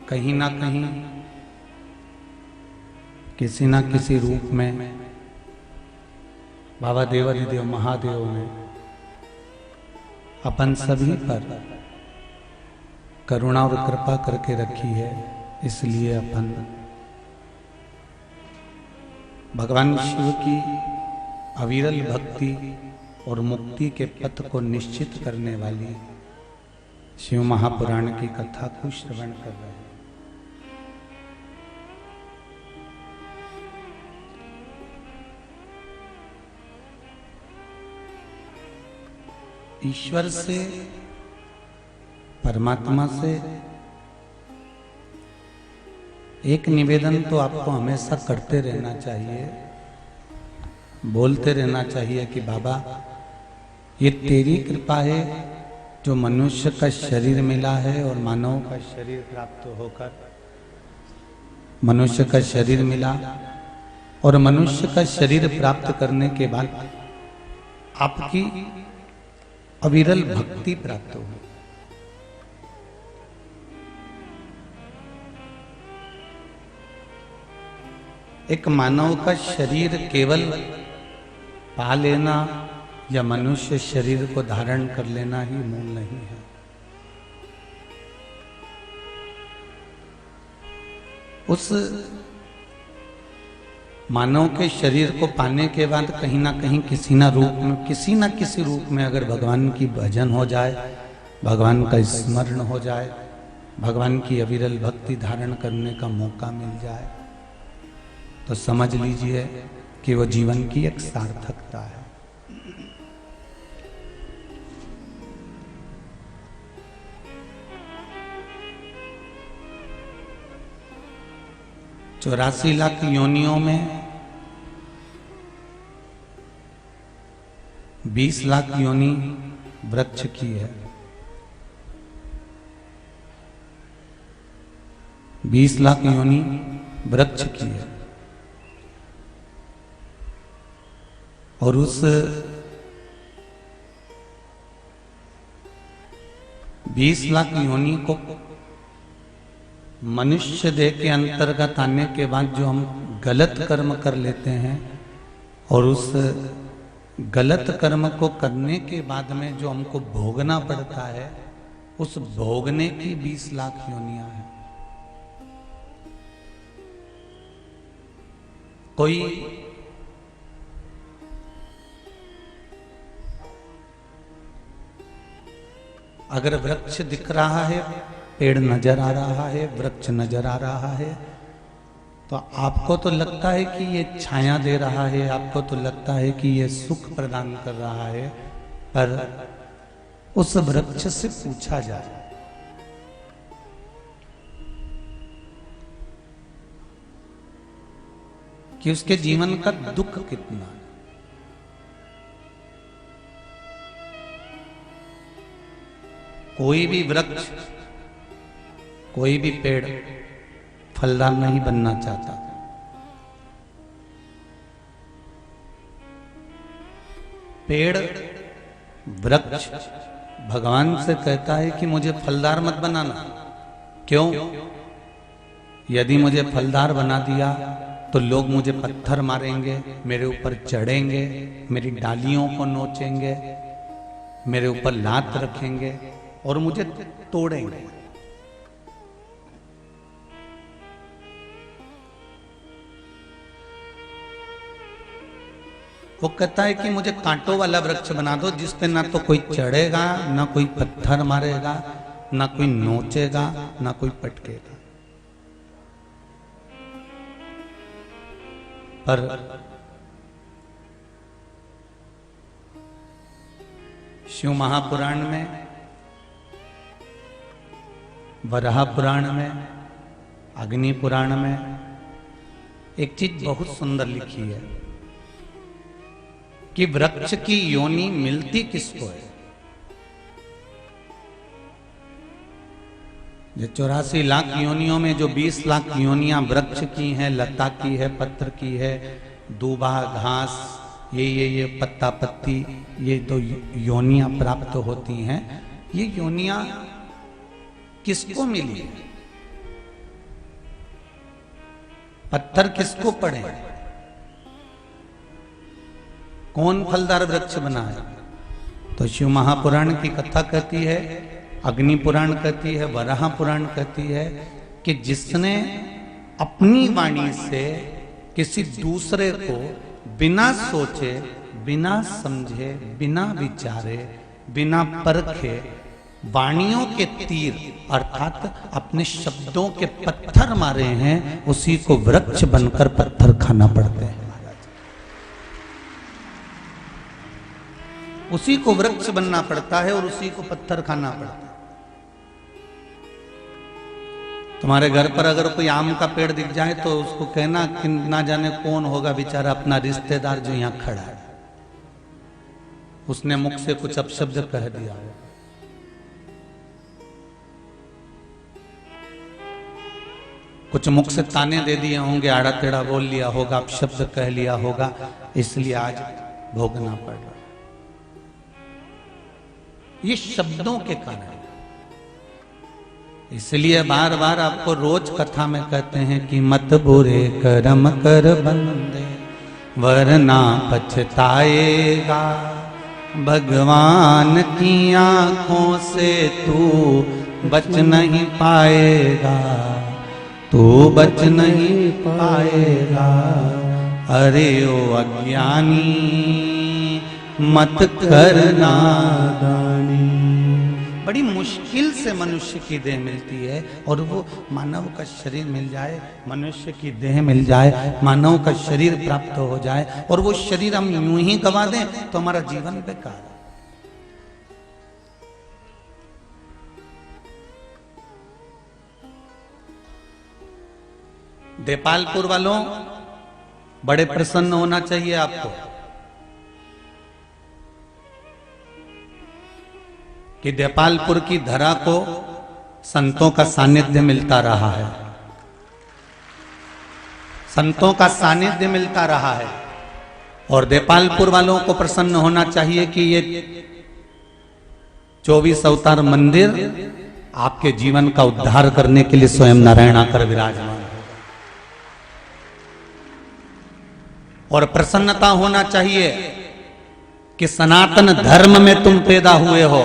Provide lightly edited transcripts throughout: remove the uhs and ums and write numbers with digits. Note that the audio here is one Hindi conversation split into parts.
कहीं ना कहीं किसी ना किसी रूप में बाबा देवाधिदेव महादेव ने अपन सभी पर करुणा और कृपा करके रखी है। इसलिए अपन भगवान शिव की अविरल भक्ति और मुक्ति के पथ को निश्चित करने वाली शिव महापुराण की कथा को श्रवण कर रहे हैं। ईश्वर से, परमात्मा से एक निवेदन तो आपको हमेशा करते रहना चाहिए, बोलते रहना चाहिए कि बाबा ये तेरी कृपा है जो मनुष्य का शरीर मिला है और मानव का शरीर प्राप्त होकर मनुष्य का शरीर मिला और मनुष्य का शरीर प्राप्त करने के बाद आपकी अविरल भक्ति प्राप्त हो। एक मानव का शरीर केवल पा लेना या मनुष्य शरीर को धारण कर लेना ही मूल नहीं है। उस मानव के शरीर को पाने के बाद कहीं ना कहीं किसी ना किसी रूप में अगर भगवान की भजन हो जाए, भगवान का स्मरण हो जाए, भगवान की अविरल भक्ति धारण करने का मौका मिल जाए तो समझ लीजिए कि वो जीवन की एक सार्थकता है। चौरासी लाख योनियों में 20 लाख योनि वृक्ष की है। 20 लाख योनि वृक्ष की है और उस 20 लाख योनि को मनुष्य देह के अंतर्गत आने के बाद जो हम गलत कर्म कर लेते हैं और उस गलत कर्म को करने के बाद में जो हमको भोगना पड़ता है, उस भोगने की 20 लाख योनियां हैं। अगर वृक्ष दिख रहा है, पेड़ नजर आ रहा है, वृक्ष नजर आ रहा है, तो आपको तो लगता है कि ये छाया दे रहा है, आपको तो लगता है कि ये सुख प्रदान कर रहा है, पर उस वृक्ष से पूछा जाए कि उसके जीवन का दुख कितना है। कोई भी वृक्ष, कोई भी पेड़ फलदार नहीं बनना चाहता। पेड़, वृक्ष भगवान से कहता है कि मुझे फलदार मत बनाना। क्यों? यदि मुझे फलदार बना दिया तो लोग मुझे पत्थर मारेंगे, मेरे ऊपर चढ़ेंगे, मेरी डालियों को नोचेंगे, मेरे ऊपर लात रखेंगे और मुझे तोड़ेंगे। वो कहता है कि मुझे कांटों वाला वृक्ष बना दो जिस पे ना तो कोई चढ़ेगा, ना कोई पत्थर मारेगा, ना कोई नोचेगा, ना कोई पटकेगा। पर शिव महापुराण में, वराह पुराण में, अग्नि पुराण में एक चीज बहुत सुंदर लिखी है कि वृक्ष की योनि मिलती किसको है। जो 84 लाख योनियों में जो 20 लाख योनियां वृक्ष की हैं, लता की है, पत्र की है, दूबा, घास, ये पत्ता पत्ती, ये तो योनियां प्राप्त होती हैं। ये योनियां किसको मिली? पत्थर किसको पड़े? कौन फलदार वृक्ष बना है? तो शिव महापुराण की कथा कहती है, अग्नि पुराण कहती है, वराह पुराण कहती है कि जिसने अपनी वाणी से किसी दूसरे को बिना सोचे, बिना समझे, बिना विचारे, बिना परखे वाणियों के तीर अर्थात अपने शब्दों के पत्थर मारे हैं, उसी को वृक्ष बनकर पत्थर खाना पड़ते हैं। उसी को वृक्ष बनना पड़ता है और उसी को पत्थर खाना पड़ता है। तुम्हारे घर पर अगर कोई आम का पेड़ दिख जाए तो उसको कहना कि ना जाने कौन होगा बेचारा अपना रिश्तेदार जो यहां खड़ा है, उसने मुख से कुछ अपशब्द कह दिया है। कुछ मुख से ताने दे दिए होंगे, आड़ा टेढ़ा बोल लिया होगा, अपशब्द कह लिया होगा, इसलिए आज भोगना पड़ रहा है। ये शब्दों के कारण। इसलिए बार बार आपको रोज कथा में कहते हैं कि मत बुरे कर्म कर बंदे वरना पछताएगा, भगवान की आंखों से तू बच नहीं पाएगा, तू बच नहीं पाएगा। अरे ओ अज्ञानी मत करना दानी। बड़ी मुश्किल से मनुष्य की देह मिलती है और वो मानव का शरीर मिल जाए, मनुष्य की देह मिल जाए, मानव का शरीर प्राप्त हो जाए और वो शरीर हम यूं ही गवा दें तो हमारा जीवन बेकार है। देपालपुर वालों, बड़े प्रसन्न होना चाहिए आपको कि देपालपुर की धरा को संतों का सानिध्य मिलता रहा है, संतों का सानिध्य मिलता रहा है। और देपालपुर वालों को प्रसन्न होना चाहिए कि ये 24 अवतार मंदिर आपके जीवन का उद्धार करने के लिए स्वयं नारायण आकर विराजमान है। और प्रसन्नता होना चाहिए कि सनातन धर्म में तुम पैदा हुए हो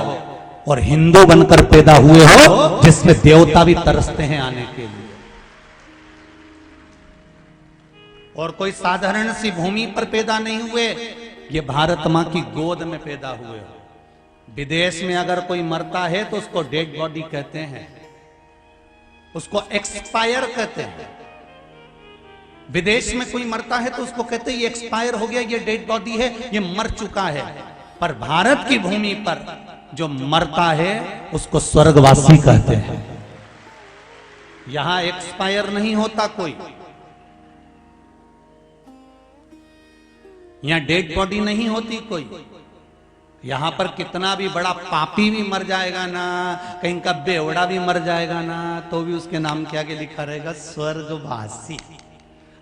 और हिंदू बनकर पैदा हुए हो, जिसमें देवता भी तरसते हैं आने के लिए। और कोई साधारण सी भूमि पर पैदा नहीं हुए, ये भारत मां की गोद में पैदा हुए हो। विदेश में अगर कोई मरता है तो उसको डेड बॉडी कहते हैं, उसको एक्सपायर कहते हैं। विदेश में कोई मरता है तो उसको कहते हैं ये एक्सपायर हो गया, ये डेड बॉडी है, ये मर चुका है। पर भारत की भूमि पर जो मरता है उसको स्वर्गवासी कहते हैं। यहां एक्सपायर नहीं होता कोई, यहां डेड बॉडी नहीं होती कोई। यहां पर कितना भी बड़ा पापी भी मर जाएगा ना, कहीं का बेवड़ा भी मर जाएगा ना, तो भी उसके नाम के आगे लिखा रहेगा स्वर्गवासी।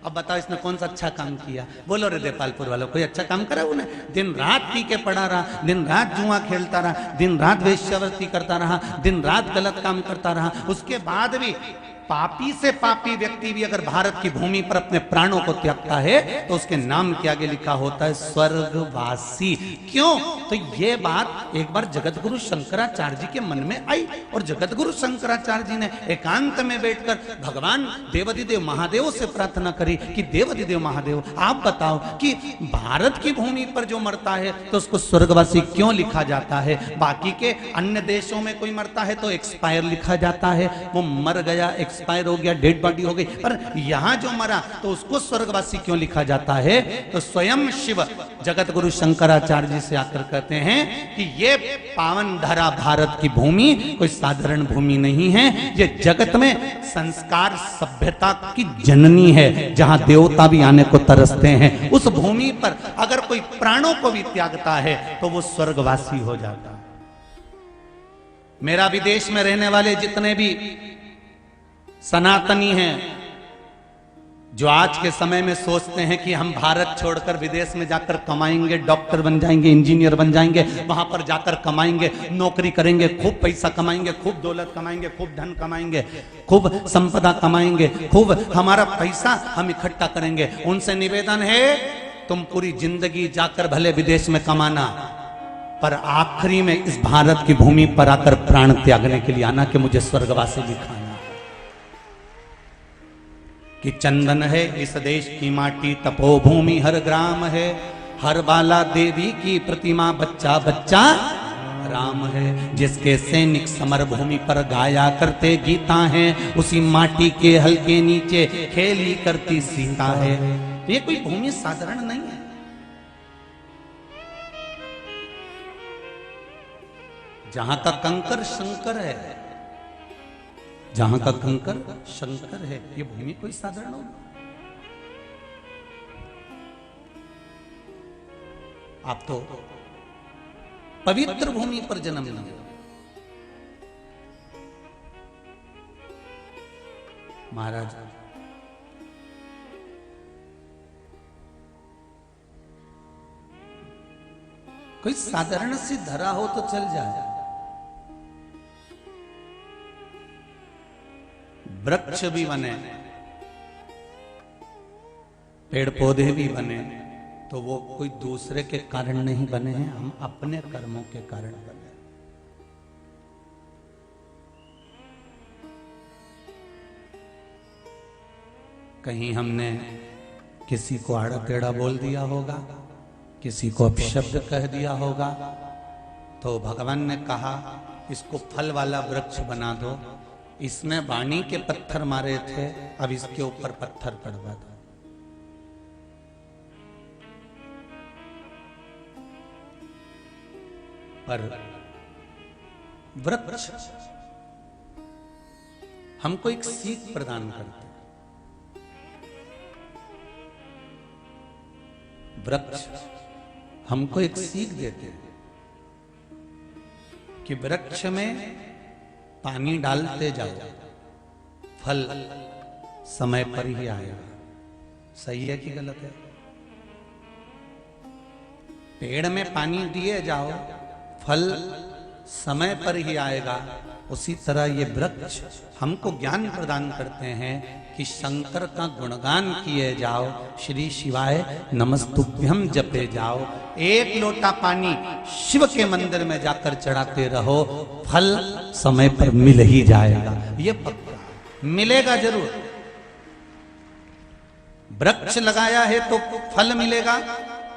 अब बताओ इसने कौन सा अच्छा काम किया? बोलो रे देपालपुर वालों, कोई अच्छा काम करा उन्हें? दिन रात पी के पड़ा रहा, दिन रात जुआ खेलता रहा, दिन रात वेश्यावृत्ति करता रहा, दिन रात गलत काम करता रहा। उसके बाद भी पापी से पापी व्यक्ति भी अगर भारत की भूमि पर अपने प्राणों को त्यागता है तो उसके नाम के आगे लिखा होता है स्वर्गवासी। क्यों? तो ये बात एक बार जगतगुरु शंकराचार्य जी के मन में आई और जगतगुरु शंकराचार्य जी ने एकांत में बैठकर भगवान देवाधिदेव महादेव से प्रार्थना करी कि देवाधिदेव महादेव आप बताओ कि भारत की भूमि पर जो मरता है तो उसको स्वर्गवासी क्यों लिखा जाता है? बाकी के अन्य देशों में कोई मरता है तो एक्सपायर लिखा जाता है, वो मर गया, एक्सपायर हो गया, डेड बॉडी हो गई, पर यहां जो मरा तो उसको स्वर्गवासी क्यों लिखा जाता है? तो स्वयं शिव जगतगुरु शंकराचार्य जी से आकर कहते हैं कि ये पावन धरा भारत की भूमि कोई साधारण भूमि नहीं है, ये जगत में संस्कार सभ्यता की जननी है, जहां देवता भी आने को तरसते हैं। उस भूमि पर अगर कोई प्राणों को भी त्यागता है तो वो स्वर्गवासी हो जाता है। मेरा विदेश में रहने वाले जितने भी सनातनी हैं, जो आज के समय में सोचते हैं कि हम भारत छोड़कर विदेश में जाकर कमाएंगे, डॉक्टर बन जाएंगे, इंजीनियर बन जाएंगे, वहां पर जाकर कमाएंगे, नौकरी करेंगे, खूब पैसा कमाएंगे, खूब दौलत कमाएंगे, खूब धन कमाएंगे, खूब संपदा कमाएंगे, खूब हमारा पैसा हम इकट्ठा करेंगे। उनसे निवेदन है तुम पूरी जिंदगी जाकर भले विदेश में कमाना, पर आखिरी में इस भारत की भूमि पर आकर प्राण त्यागने के लिए आना कि मुझे स्वर्गवासी दिखाना। कि चंदन है इस देश की माटी, तपोभूमि हर ग्राम है, हर बाला देवी की प्रतिमा, बच्चा बच्चा राम है। जिसके सैनिक समर भूमि पर गाया करते गीता है, उसी माटी के हल्के नीचे खेली करती सीता है। ये कोई भूमि साधारण नहीं है। जहां का कंकर शंकर है, जहां का कंकर शंकर है, ये भूमि कोई साधारण होगी? आप तो पवित्र भूमि पर जन्म लिए। महाराज कोई साधारण सी धरा हो तो चल जाए, वृक्ष भी बने, पेड़ पौधे भी बने, तो वो कोई दूसरे के कारण नहीं बने हैं, हम अपने कर्मों के कारण बने। कहीं हमने किसी को आड़ा टेढ़ा बोल दिया होगा, किसी को अपशब्द कह दिया होगा, तो भगवान ने कहा इसको फल वाला वृक्ष बना दो। इसने वाणी के पत्थर मारे थे, अब इसके ऊपर पत्थर पड़वा दो। पर वृक्ष हमको एक सीख प्रदान करते हैं। वृक्ष हमको एक सीख देते हैं कि वृक्ष में पानी डालते जाओ, फल समय पर ही आएगा। सही है कि गलत है? पेड़ में पानी दिए जाओ, फल समय पर ही आएगा। उसी तरह ये वृक्ष हमको ज्ञान प्रदान करते हैं कि शंकर का गुणगान किए जाओ, श्री शिवाय नमस्तुभ्यम जपे जाओ। एक लोटा पानी शिव के मंदिर में जाकर चढ़ाते रहो, फल समय पर मिल ही जाएगा। ये पक्का मिलेगा जरूर। वृक्ष लगाया है तो फल मिलेगा,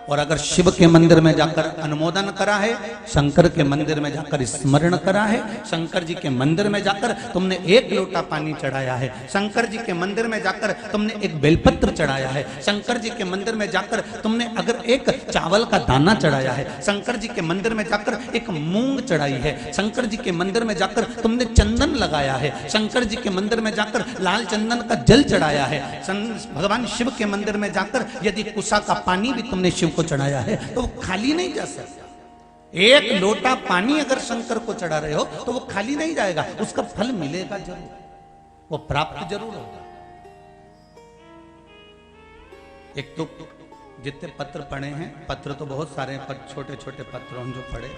और अगर शिव के मंदिर में जाकर अनुमोदन करा है, शंकर के मंदिर में जाकर स्मरण करा है, शंकर जी के मंदिर में जाकर तुमने एक लोटा पानी चढ़ाया है, शंकर जी के मंदिर में जाकर तुमने एक बेलपत्र चढ़ाया है, शंकर जी के मंदिर में जाकर तुमने अगर एक चावल का दाना चढ़ाया है, शंकर जी के मंदिर में जाकर एक मूंग चढ़ाई है, शंकर जी के मंदिर में जाकर तुमने चंदन लगाया है, शंकर जी के मंदिर में जाकर लाल चंदन का जल चढ़ाया है, भगवान शिव के मंदिर में जाकर यदि कुशा का पानी भी तुमने शिव को चढ़ाया है, तो वो खाली नहीं जा सकता। एक लोटा पानी अगर शंकर को चढ़ा रहे हो तो वो खाली नहीं जाएगा, उसका फल मिलेगा जरूर, वो प्राप्त जरूर होगा। एक तो जितने पत्र पढ़े हैं, पत्र तो बहुत सारे हैं, पर छोटे छोटे पत्र हम जो पढ़े,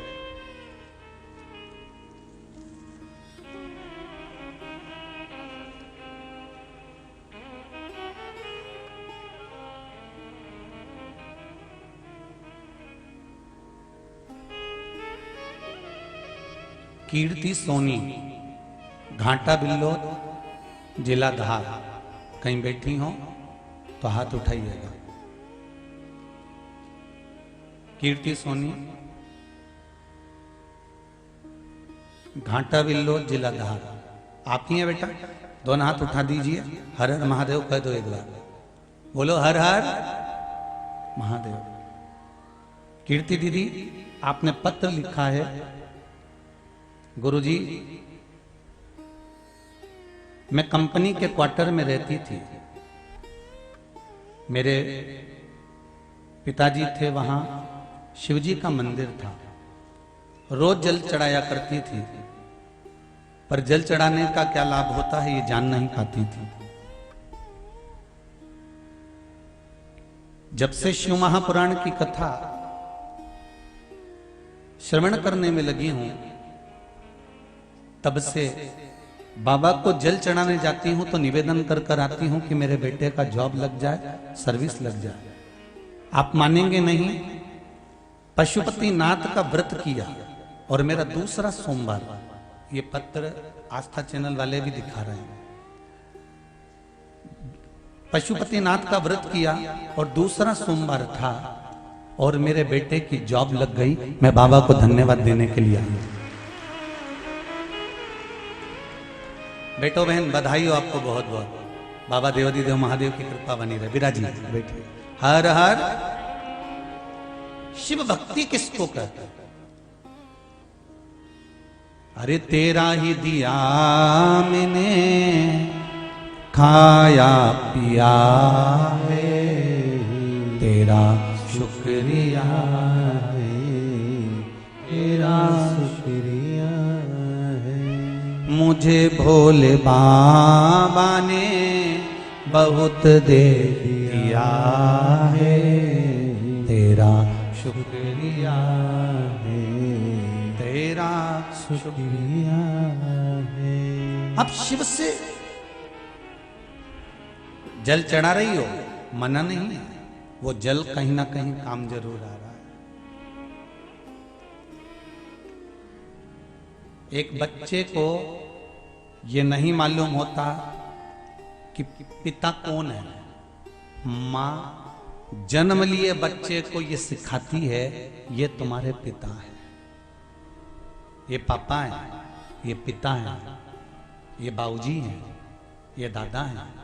कीर्ति सोनी, घाटा बिल्लो, जिला धार, कहीं बैठी हो तो हाथ उठाइएगा। कीर्ति सोनी, घाटा बिल्लो, जिला धार, आप ही हैं बेटा? दोनों हाथ उठा दीजिए, हर हर महादेव कह दो एक बार, बोलो हर हर महादेव। कीर्ति दीदी, आपने पत्र लिखा है, गुरुजी मैं कंपनी के क्वार्टर में रहती थी, मेरे पिताजी थे, वहां शिवजी का मंदिर था, रोज जल चढ़ाया करती थी, पर जल चढ़ाने का क्या लाभ होता है ये जान नहीं पाती थी। जब से शिव महापुराण की कथा श्रवण करने में लगी हूं, तब से बाबा को जल चढ़ाने जाती हूं तो निवेदन कर कर आती हूं कि मेरे बेटे का जॉब लग जाए, सर्विस लग जाए। आप मानेंगे नहीं, पशुपति नाथ का व्रत किया और मेरा दूसरा सोमवार, ये पत्र आस्था चैनल वाले भी दिखा रहे हैं, पशुपति नाथ का व्रत किया और दूसरा सोमवार था और मेरे बेटे की जॉब लग गई। मैं बाबा को धन्यवाद देने के लिए आई। बेटो बहन बधाई हो आपको बहुत बहुत। बाबा देवादिदेव महादेव की कृपा बनी रहे। विराजिए बैठिए। हर हर शिव भक्ति किसको कहते हैं? अरे तेरा ही दिया मैंने खाया पिया है, तेरा शुक्रिया है, तेरा शुक्रिया है। मुझे भोले बाबा ने बहुत दे दिया है, तेरा शुक्रिया है, तेरा शुक्रिया है। अब शिव से जल चढ़ा रही हो, मना नहीं है, वो जल कहीं ना कहीं काम जरूर आ रहा है। एक बच्चे को ये नहीं मालूम होता कि पिता कौन है। माँ जन्म लिए बच्चे को ये सिखाती है, ये तुम्हारे पिता है, ये पापा है, ये पिता है, ये बाबूजी हैं, ये दादा हैं।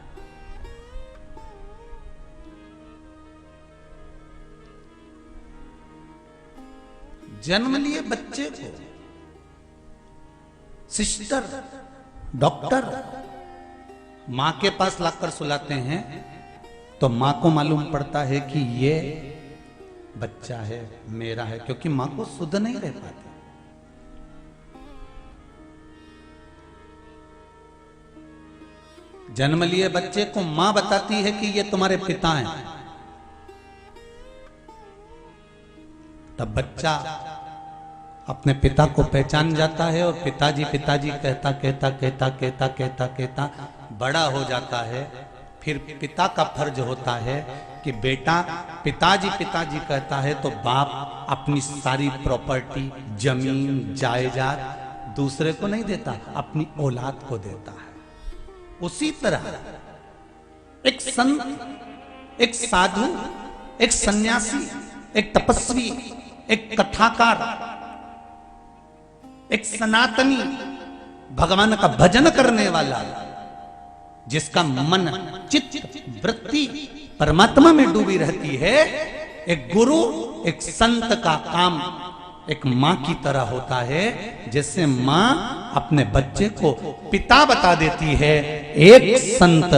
जन्म लिए बच्चे को सिस्टर, डॉक्टर मां के पास लाकर सुलाते हैं तो मां को मालूम pड़ता है कि ये बच्चा है, मेरा है, क्योंकि मां को शुद्ध नहीं रह पाती। जन्म लिए बच्चे को मां बताती है कि ये तुम्हारे पिता हैं। तब बच्चा अपने पिता को पहचान जाता है और पिताजी पिताजी कहता कहता कहता कहता कहता कहता बड़ा हो जाता है। फिर पिता का फर्ज होता है कि बेटा पिताजी पिताजी कहता है तो बाप अपनी सारी प्रॉपर्टी, जमीन, जायदाद दूसरे को नहीं देता, अपनी औलाद को देता है। उसी तरह एक संत, एक साधु, एक सन्यासी, एक तपस्वी, एक कथाकार, एक सनातनी, भगवान का भजन करने वाला, जिसका मन, चित्त, वृत्ति परमात्मा में डूबी रहती है, एक गुरु, एक संत का काम एक मां की तरह होता है। जैसे मां अपने बच्चे को पिता बता देती है, एक संत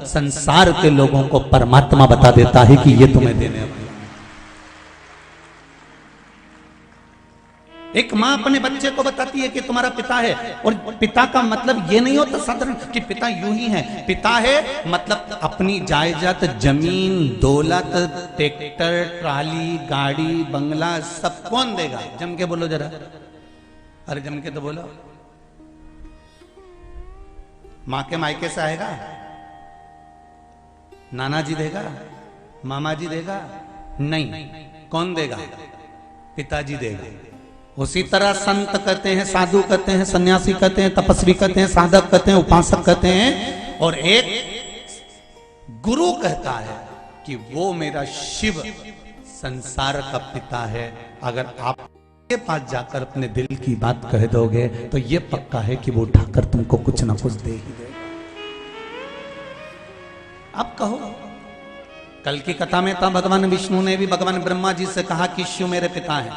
संसार के लोगों को परमात्मा बता देता है कि ये तुम्हें देने वाला। एक मां अपने बच्चे को बताती है कि तुम्हारा पिता है, और पिता का मतलब ये नहीं होता साधारण कि पिता यूं ही है। पिता है मतलब अपनी जायदाद, जमीन, दौलत, ट्रैक्टर, ट्राली, गाड़ी, बंगला सब कौन देगा? जम के बोलो जरा, अरे जम के तो बोलो। मां के मायके से आएगा? नाना जी देगा? मामा जी देगा? नहीं। कौन देगा? पिताजी देगा। उसी तरह संत कहते हैं, साधु कहते हैं, सन्यासी कहते हैं, तपस्वी कहते हैं, साधक कहते हैं, उपासक कहते हैं, और एक गुरु कहता है कि वो मेरा शिव संसार का पिता है। अगर आप के पास जाकर अपने दिल की बात कह दोगे तो ये पक्का है कि वो उठाकर तुमको कुछ ना कुछ दे ही देगा। अब कहो, कल की कथा में था भगवान विष्णु ने भी भगवान ब्रह्मा जी से कहा कि शिव मेरे पिता है।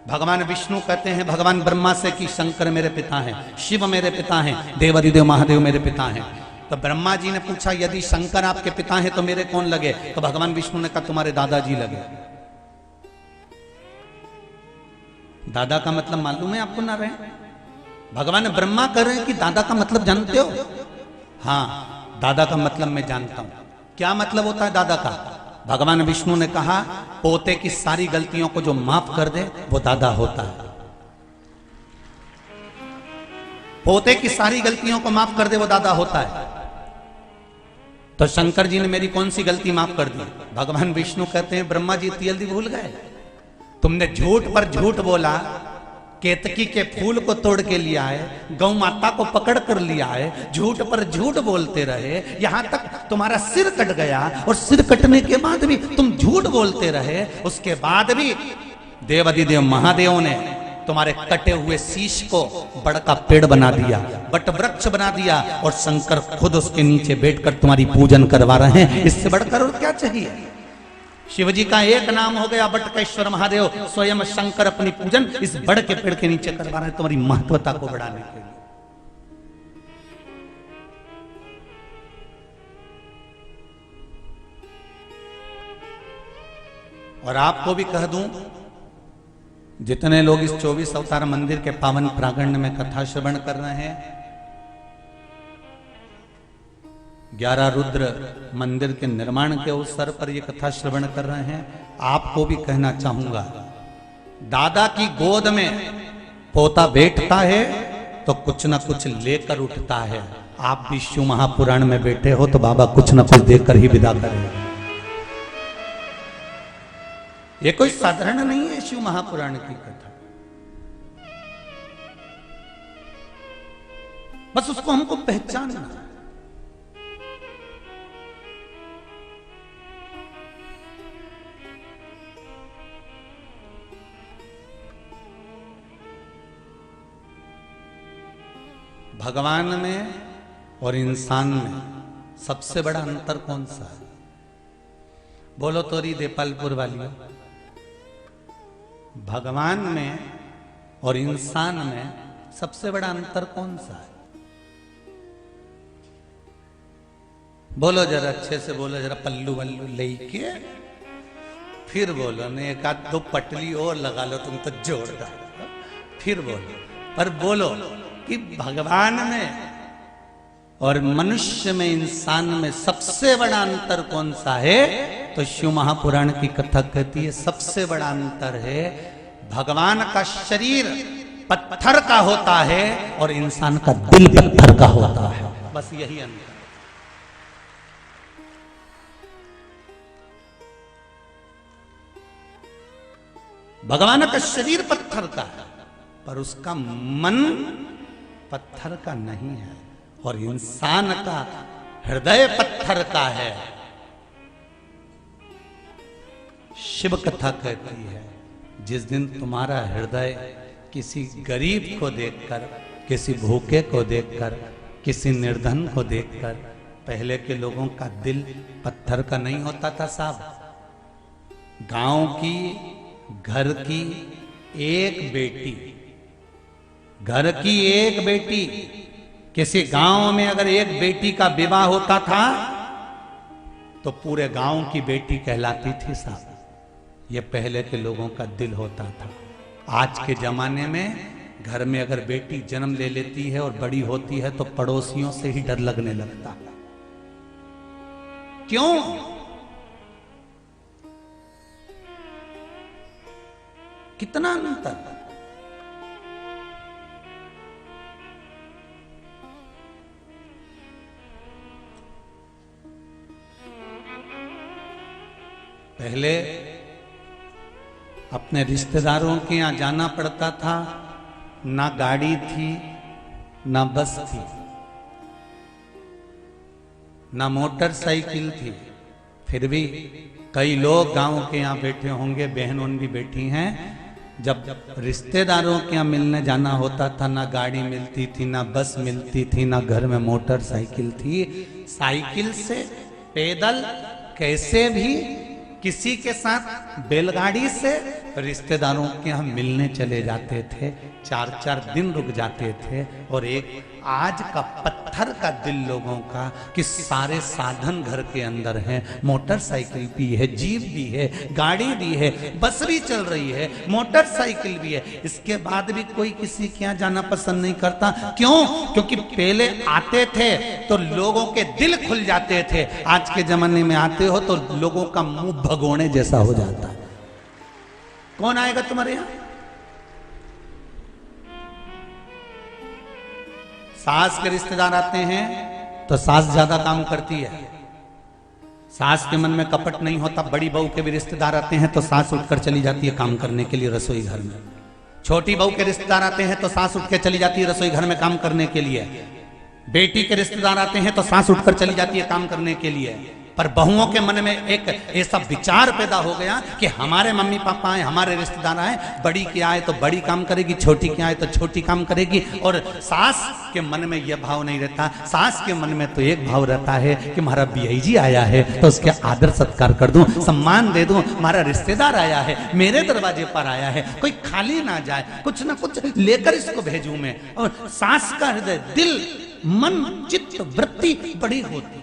भगवान विष्णु कहते हैं भगवान ब्रह्मा से कि शंकर मेरे पिता हैं, शिव मेरे पिता हैं, देवादिदेव महादेव मेरे पिता हैं। तो ब्रह्मा जी ने पूछा यदि शंकर आपके पिता हैं तो मेरे कौन लगे? तो भगवान विष्णु ने कहा तुम्हारे दादाजी लगे। दादा का मतलब मालूम है आपको ना रहे? भगवान ब्रह्मा कह रहे हैं कि दादा का मतलब जानते हो? हाँ, दादा का मतलब मैं जानता हूं। क्या मतलब होता है दादा का? भगवान विष्णु ने कहा पोते की सारी गलतियों को जो माफ कर दे वो दादा होता है। पोते की सारी गलतियों को माफ कर दे वो दादा होता है। तो शंकर जी ने मेरी कौन सी गलती माफ कर दी? भगवान विष्णु कहते हैं ब्रह्मा जी इतनी जल्दी भूल गए? तुमने झूठ पर झूठ बोला, केतकी के फूल को तोड़ के लिया है, गौ माता को पकड़ कर लिया है, झूठ पर झूठ बोलते रहे, यहां तक तुम्हारा सिर कट गया और सिर कटने के बाद भी तुम झूठ बोलते रहे। उसके बाद भी देवाधिदेव महादेव ने तुम्हारे कटे हुए शीश को बड़ का पेड़ बना दिया, बट वृक्ष बना दिया, और शंकर खुद उसके नीचे बैठकर तुम्हारी पूजन करवा रहे हैं। इससे बढ़कर और क्या चाहिए? शिवजी का एक नाम हो गया बटकेश्वर महादेव, स्वयं शंकर अपनी पूजन इस बड़ के पेड़ के नीचे करवा रहे हैं तुम्हारी महत्वता को बढ़ाने के लिए। और आपको भी कह दूं, जितने लोग इस 24 अवतार मंदिर के पावन प्रांगण में कथा श्रवण कर रहे हैं, 11 रुद्र मंदिर के निर्माण के अवसर पर ये कथा श्रवण कर रहे हैं, आपको भी कहना चाहूंगा, दादा की गोद में पोता बैठता है तो कुछ ना कुछ लेकर उठता है। आप भी शिव महापुराण में बैठे हो तो बाबा कुछ ना कुछ देकर ही विदा करेंगे। ये कोई साधारण नहीं है शिव महापुराण की कथा, बस उसको हमको पहचानना। भगवान में और इंसान में सबसे बड़ा अंतर कौन सा है? बोलो तोरी देपालपुर वालियों। भगवान में और इंसान में सबसे बड़ा अंतर कौन सा है? बोलो जरा अच्छे से बोलो, जरा पल्लू वल्लू लेके फिर बोलो, नहीं एक आध दो पटली और लगा लो, तुम तो जोरदार। फिर बोलो, पर बोलो कि भगवान में और मनुष्य में, इंसान में सबसे बड़ा अंतर कौन सा है? तो शिव महापुराण की कथा कहती है सबसे बड़ा अंतर है भगवान का शरीर पत्थर का होता है और इंसान का दिल पत्थर का होता है। बस यही अंतर। भगवान का शरीर पत्थर का है पर उसका मन पत्थर का नहीं है, और इंसान का हृदय पत्थर का है। शिव कथा कहती है जिस दिन तुम्हारा हृदय किसी गरीब को देखकर, किसी भूखे को देखकर, किसी निर्धन को देखकर, पहले के लोगों का दिल पत्थर का नहीं होता था साहब। गांव की, घर की एक बेटी, घर की एक बेटी, किसी गांव में अगर एक बेटी का विवाह होता था तो पूरे गांव की बेटी कहलाती थी साहब। ये पहले के लोगों का दिल होता था। आज के जमाने में घर में अगर बेटी जन्म ले लेती है और बड़ी होती है तो पड़ोसियों से ही डर लगने लगता। क्यों? कितना अंतर। पहले अपने रिश्तेदारों के यहाँ जाना पड़ता था, ना गाड़ी थी, ना बस थी, ना मोटरसाइकिल थी। फिर भी कई लोग गांव के यहाँ बैठे होंगे, बहन भी बैठी हैं, जब रिश्तेदारों के यहाँ मिलने जाना होता था ना गाड़ी मिलती थी, ना बस मिलती थी, ना घर में मोटरसाइकिल थी। साइकिल से, पैदल, कैसे भी किसी के साथ बैलगाड़ी से रिश्तेदारों के यहाँ मिलने चले जाते थे। 4-4 दिन रुक जाते थे। और एक आज का पत्थर का दिल लोगों का कि सारे साधन घर के अंदर हैं, मोटरसाइकिल भी है, जीप भी है, गाड़ी भी है, बस भी चल रही है, मोटरसाइकिल भी है, इसके बाद भी कोई किसी के यहाँ जाना पसंद नहीं करता। क्यों? क्योंकि पहले आते थे तो लोगों के दिल खुल जाते थे। आज के जमाने में आते हो तो लोगों का मुंह भगोने जैसा हो जाता है। कौन आएगा तुम्हारे यहां? सास के रिश्तेदार आते हैं तो सास ज्यादा काम करती है। सास के मन में कपट नहीं होता। बड़ी बहू के भी रिश्तेदार आते हैं तो सास उठकर चली जाती है काम करने के लिए रसोई घर में। छोटी बहू के रिश्तेदार आते हैं तो सास उठ के चली जाती है रसोई घर में काम करने के लिए। बेटी के रिश्तेदार आते हैं तो सास उठकर चली जाती है काम करने के लिए। पर बहुओं के मन में एक ऐसा विचार पैदा हो गया कि हमारे मम्मी पापा आए, हमारे रिश्तेदार आए, बड़ी की आए तो बड़ी काम करेगी, छोटी की आए तो छोटी काम करेगी। और सास के मन में यह भाव नहीं रहता। सास के मन में तो एक भाव रहता है कि हमारा बीआई जी आया है तो उसके आदर सत्कार कर दूं, सम्मान दे दूं। हमारा रिश्तेदार आया है, मेरे दरवाजे पर आया है, कोई खाली ना जाए, कुछ ना कुछ लेकर इसको भेजूं मैं। और सास का हृदय, दिल, मन, चित्त, वृत्ति बड़ी होती।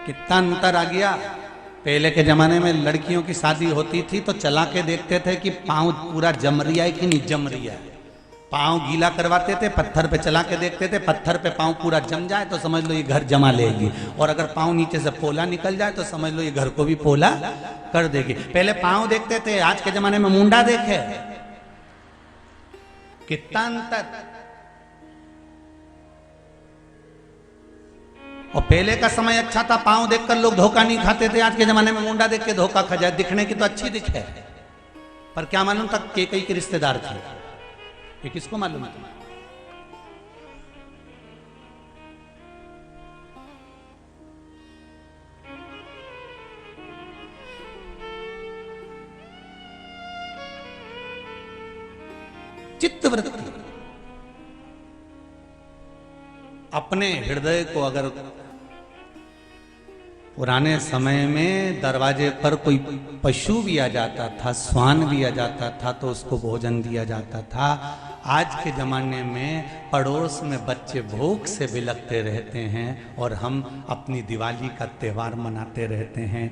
कितना अंतर आ गया। पहले के जमाने में लड़कियों की शादी होती थी तो चला के देखते थे कि पांव पूरा जम रही है कि नहीं जम रही है। पांव गीला करवाते थे, पत्थर पे चला के देखते थे, पत्थर पे पांव पूरा जम जाए तो समझ लो ये घर जमा लेगी। और अगर पांव नीचे से पोला निकल जाए तो समझ लो ये घर को भी पोला कर देगी। पहले पांव देखते थे, आज के जमाने में मुंडा देखे। कितना अंतर। और पहले का समय अच्छा था, पांव देखकर लोग धोखा नहीं खाते थे। आज के जमाने में मुंडा देख के धोखा खा जाए। दिखने की तो अच्छी दिखे, पर क्या मालूम था केकई के रिश्तेदार थे। ये किसको मालूम है? चित्तवृत्ति। अपने हृदय को अगर पुराने समय में दरवाजे पर कोई पशु भी आ जाता था, श्वान भी आ जाता था तो उसको भोजन दिया जाता था। आज के ज़माने में पड़ोस में बच्चे भूख से बिलखते रहते हैं और हम अपनी दिवाली का त्यौहार मनाते रहते हैं।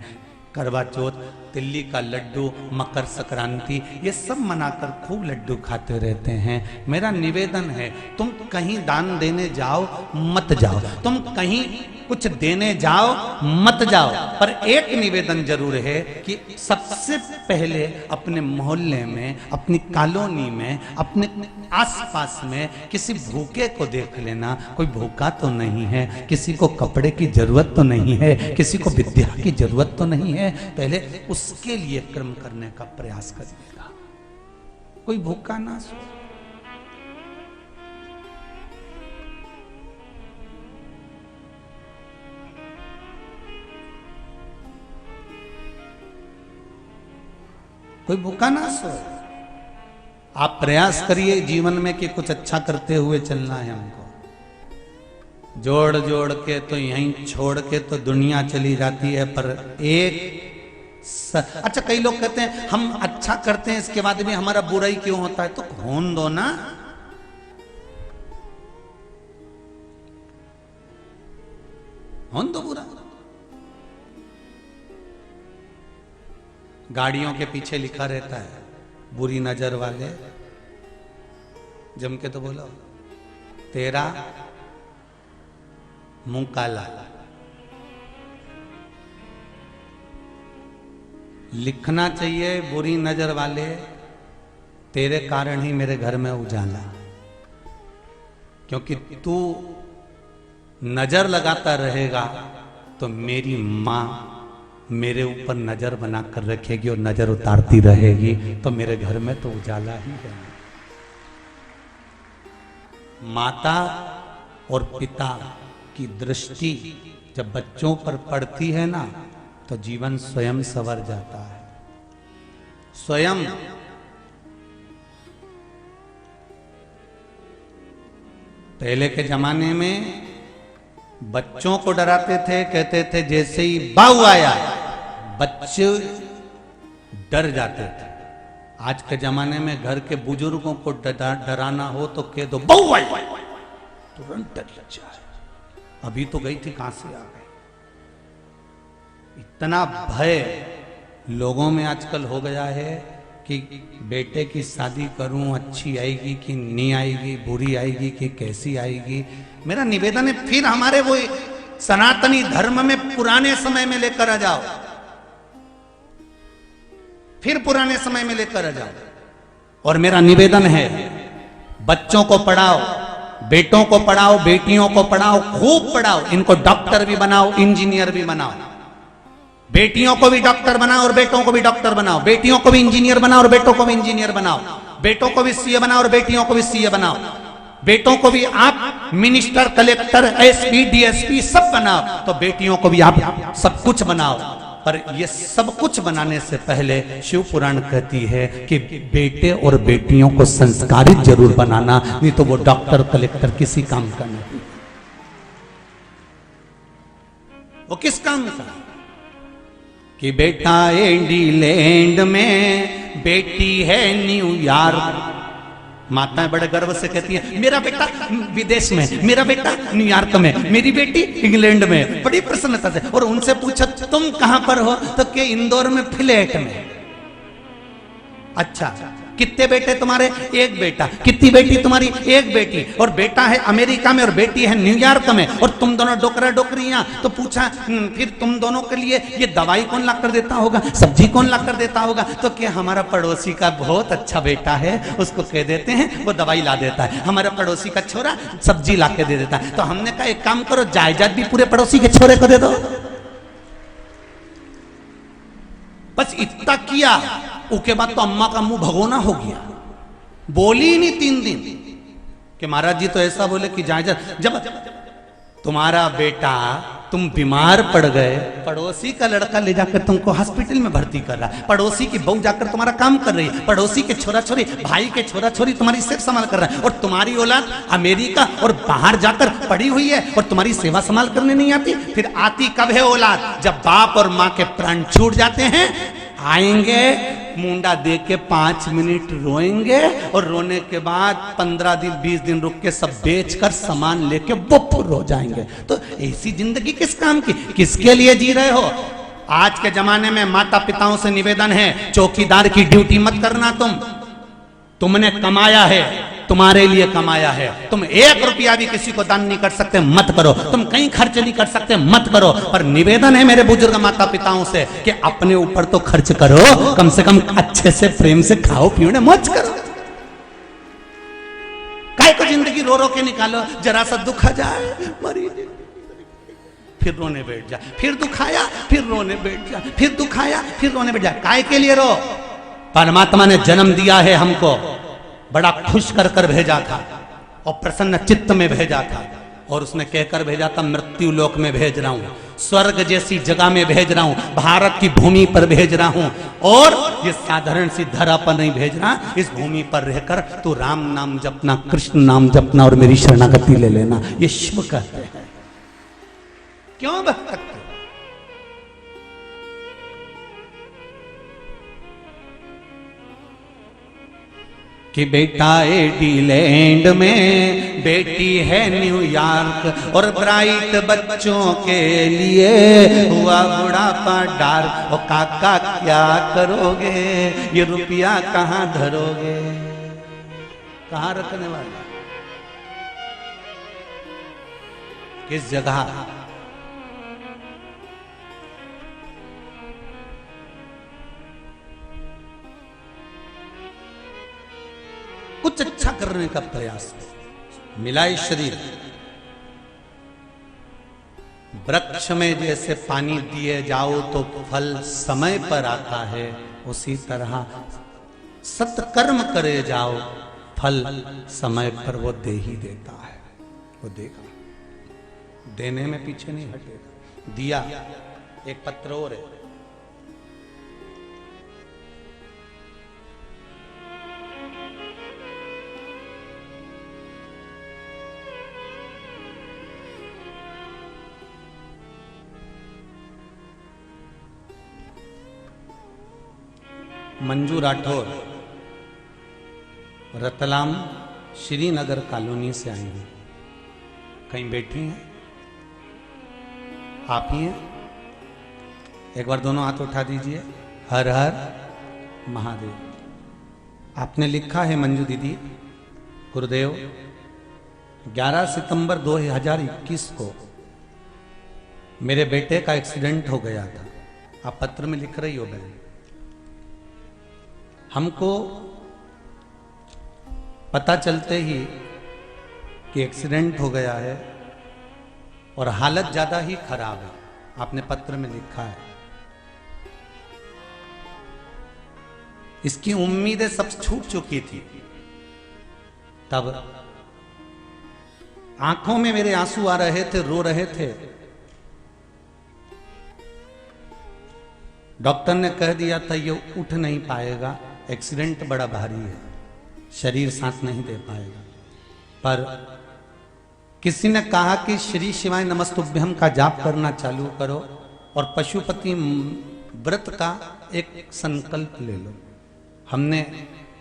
करवा चौथ, तिल्ली का लड्डू, मकर संक्रांति, ये सब मनाकर खूब लड्डू खाते रहते हैं। मेरा निवेदन है, तुम कहीं दान देने जाओ मत जाओ, तुम कहीं कुछ देने जाओ मत जाओ, पर एक निवेदन जरूर है कि सबसे पहले अपने मोहल्ले में, अपनी कॉलोनी में, अपने आसपास में किसी भूखे को देख लेना। कोई भूखा तो नहीं है, किसी को कपड़े की जरूरत तो नहीं है, किसी को विद्या की जरूरत तो नहीं है, पहले उसके लिए कर्म करने का प्रयास करिएगा। कोई भूखा ना सो। कोई भूखा ना सो। आप प्रयास करिए जीवन में कि कुछ अच्छा करते हुए चलना है हमको। जोड़ जोड़ के तो यहीं छोड़ के तो दुनिया चली जाती है, पर एक अच्छा, कई लोग कहते हैं हम अच्छा करते हैं इसके बाद भी हमारा बुराई क्यों होता है, तो होने दो ना। होने दो बुरा। गाड़ियों के पीछे लिखा रहता है बुरी नजर वाले, जम के तो बोलो तेरा मुंह काला। लिखना चाहिए बुरी नजर वाले तेरे कारण ही मेरे घर में उजाला, क्योंकि तू नजर लगाता रहेगा तो मेरी मां मेरे ऊपर नजर बनाकर रखेगी और नजर उतारती रहेगी, तो मेरे घर में तो उजाला ही है। माता और पिता की दृष्टि जब बच्चों पर पड़ती है ना, तो जीवन स्वयं संवर जाता है। स्वयं। पहले के जमाने में बच्चों को डराते थे, कहते थे जैसे ही बाऊ आया बच्चे डर जाते थे। आज के जमाने में घर के बुजुर्गों को डराना हो तो कह दो बाऊ आई, तुरंत डर जाए। अभी तो गई थी, कहां से आ गई। इतना भय लोगों में आजकल हो गया है कि बेटे की शादी करूं, अच्छी आएगी कि नहीं आएगी, बुरी आएगी कि कैसी आएगी। मेरा निवेदन है फिर हमारे वो सनातनी धर्म में पुराने समय में लेकर आ जाओ, फिर पुराने समय में लेकर आ जाओ। और मेरा निवेदन है बच्चों को पढ़ाओ, बेटों को पढ़ाओ, बेटियों को पढ़ाओ, खूब पढ़ाओ, इनको डॉक्टर भी बनाओ, इंजीनियर भी बनाओ। बेटियों को भी डॉक्टर बनाओ और बेटों को भी डॉक्टर बनाओ, बेटियों को भी इंजीनियर बनाओ और बेटों को भी इंजीनियर बनाओ, बेटों को भी सीए बनाओ और बेटियों को भी सीए बनाओ, बेटों को भी आप मिनिस्टर, कलेक्टर, एसपी, डीएसपी सब बनाओ, तो बेटियों को भी आप सब कुछ बनाओ। पर ये सब कुछ बनाने से पहले शिव पुराण कहती है कि बेटे और बेटियों को संस्कारित जरूर बनाना, नहीं तो वो डॉक्टर कलेक्टर किसी काम का नहीं। वो किस काम का? कि बेटा इंग्लैंड में, बेटी है न्यूयॉर्क। माताएं बड़े गर्व से कहती हैं मेरा बेटा विदेश में, मेरा बेटा न्यूयॉर्क में, मेरी बेटी इंग्लैंड में, बड़ी प्रसन्नता से। और उनसे पूछा तुम कहां पर हो, तो के इंदौर में फ्लैट में। अच्छा, कितने बेटे तुम्हारे? एक बेटा। कितनी बेटी तुम्हारी? एक बेटी। और बेटा है अमेरिका में और बेटी है न्यूयॉर्क में, और तुम दोनों डोकरा डोकरियां। तो पूछा फिर तुम दोनों के लिए ये दवाई कौन ला कर देता होगा, सब्जी कौन ला कर देता होगा? तो क्या हमारा पड़ोसी का बहुत अच्छा बेटा है, उसको कह देते हैं वो दवाई ला देता है। हमारा पड़ोसी का छोरा सब्जी ला के दे देता है। तो हमने कहा एक काम करो, जायदाद भी पूरे पड़ोसी के छोरे को दे दो। बस इतना किया, उसके बाद तो अम्मा का मुंह भगोना हो गया, बोली ही नहीं 3 दिन कि महाराज जी तो ऐसा बोले कि जायदाद। जब तुम्हारा बेटा, तुम बीमार पड़ गए, पड़ोसी का लड़का ले जाकर तुमको हॉस्पिटल में भर्ती कर रहा है, पड़ोसी की बहू जाकर तुम्हारा काम कर रही है, पड़ोसी के छोरा छोरी, भाई के छोरा छोरी तुम्हारी सेवा संभाल कर रहा है, और तुम्हारी औलाद अमेरिका और बाहर जाकर पड़ी हुई है और तुम्हारी सेवा संभाल करने नहीं आती। फिर आती कब है औलाद? जब बाप और माँ के प्राण छूट जाते हैं। आएंगे, मुंडा दे के 5 मिनट रोएंगे, और रोने के बाद 15 दिन 20 दिन रुक के सब बेचकर सामान लेके बुपुर हो जाएंगे। तो ऐसी जिंदगी किस काम की, किसके लिए जी रहे हो? आज के जमाने में माता पिताओं से निवेदन है, चौकीदार की ड्यूटी मत करना। तुमने कमाया है, तुम्हारे लिए कमाया है, तुम 1 रुपया भी किसी को दान नहीं कर सकते, मत करो। तुम कहीं खर्च नहीं कर सकते, मत करो। पर निवेदन है मेरे बुजुर्ग माता पिताओं से कि अपने ऊपर तो खर्च करो, कम से कम अच्छे से प्रेम से खाओ पियो, मौज करो। काय को जिंदगी रो रो के निकालो, जरा सा दुख आ जाए मरी, फिर रोने बैठ जा, फिर दुखाया फिर रोने बैठ जा, फिर दुखाया फिर रोने बैठ जा। काय के लिए रो? परमात्मा ने जन्म दिया है हमको, बड़ा खुश कर कर भेजा था और प्रसन्न चित्त में भेजा था, और उसने कहकर भेजा था मृत्यु लोक में भेज रहा हूं, स्वर्ग जैसी जगह में भेज रहा हूं, भारत की भूमि पर भेज रहा हूं, और ये साधारण सी धरा पर नहीं भेज रहा। इस भूमि पर रहकर तू राम नाम जपना, कृष्ण नाम जपना और मेरी शरणागति ले लेना। ये शिव कहते हैं। क्यों भक्त? कि बेटा एडीलैंड में, बेटी है न्यूयॉर्क, और ब्राइट बच्चों के लिए हुआ बुढ़ापा डार्क। और काका क्या करोगे, ये रुपया कहाँ धरोगे, कहाँ रखने वाले, किस जगह? कुछ अच्छा करने का प्रयास मिलाए शरीर। वृक्ष में जैसे पानी दिए जाओ तो फल समय पर आता है, उसी तरह सत्कर्म करे जाओ, फल समय पर वो दे ही देता है। वो देगा, देने में पीछे नहीं हटेगा। दिया एक पत्र और है, मंजू राठौर, रतलाम श्रीनगर कॉलोनी से आई हैं। कहीं बैठी हैं? आप ही हैं? एक बार दोनों हाथ उठा दीजिए। हर हर महादेव। आपने लिखा है मंजू दीदी, गुरुदेव 11 सितंबर 2021 को मेरे बेटे का एक्सीडेंट हो गया था। आप पत्र में लिख रही हो बहन। हमको पता चलते ही कि एक्सीडेंट हो गया है और हालत ज्यादा ही खराब है। आपने पत्र में लिखा है। इसकी उम्मीदें सब छूट चुकी थी। तब आंखों में मेरे आंसू आ रहे थे, रो रहे थे। डॉक्टर ने कह दिया था ये उठ नहीं पाएगा, एक्सीडेंट बड़ा भारी है, शरीर साथ नहीं दे पाएगा। पर किसी ने कहा कि श्री शिवाय नमस्तुभ्यम का जाप करना चालू करो और पशुपति व्रत का एक संकल्प ले लो। हमने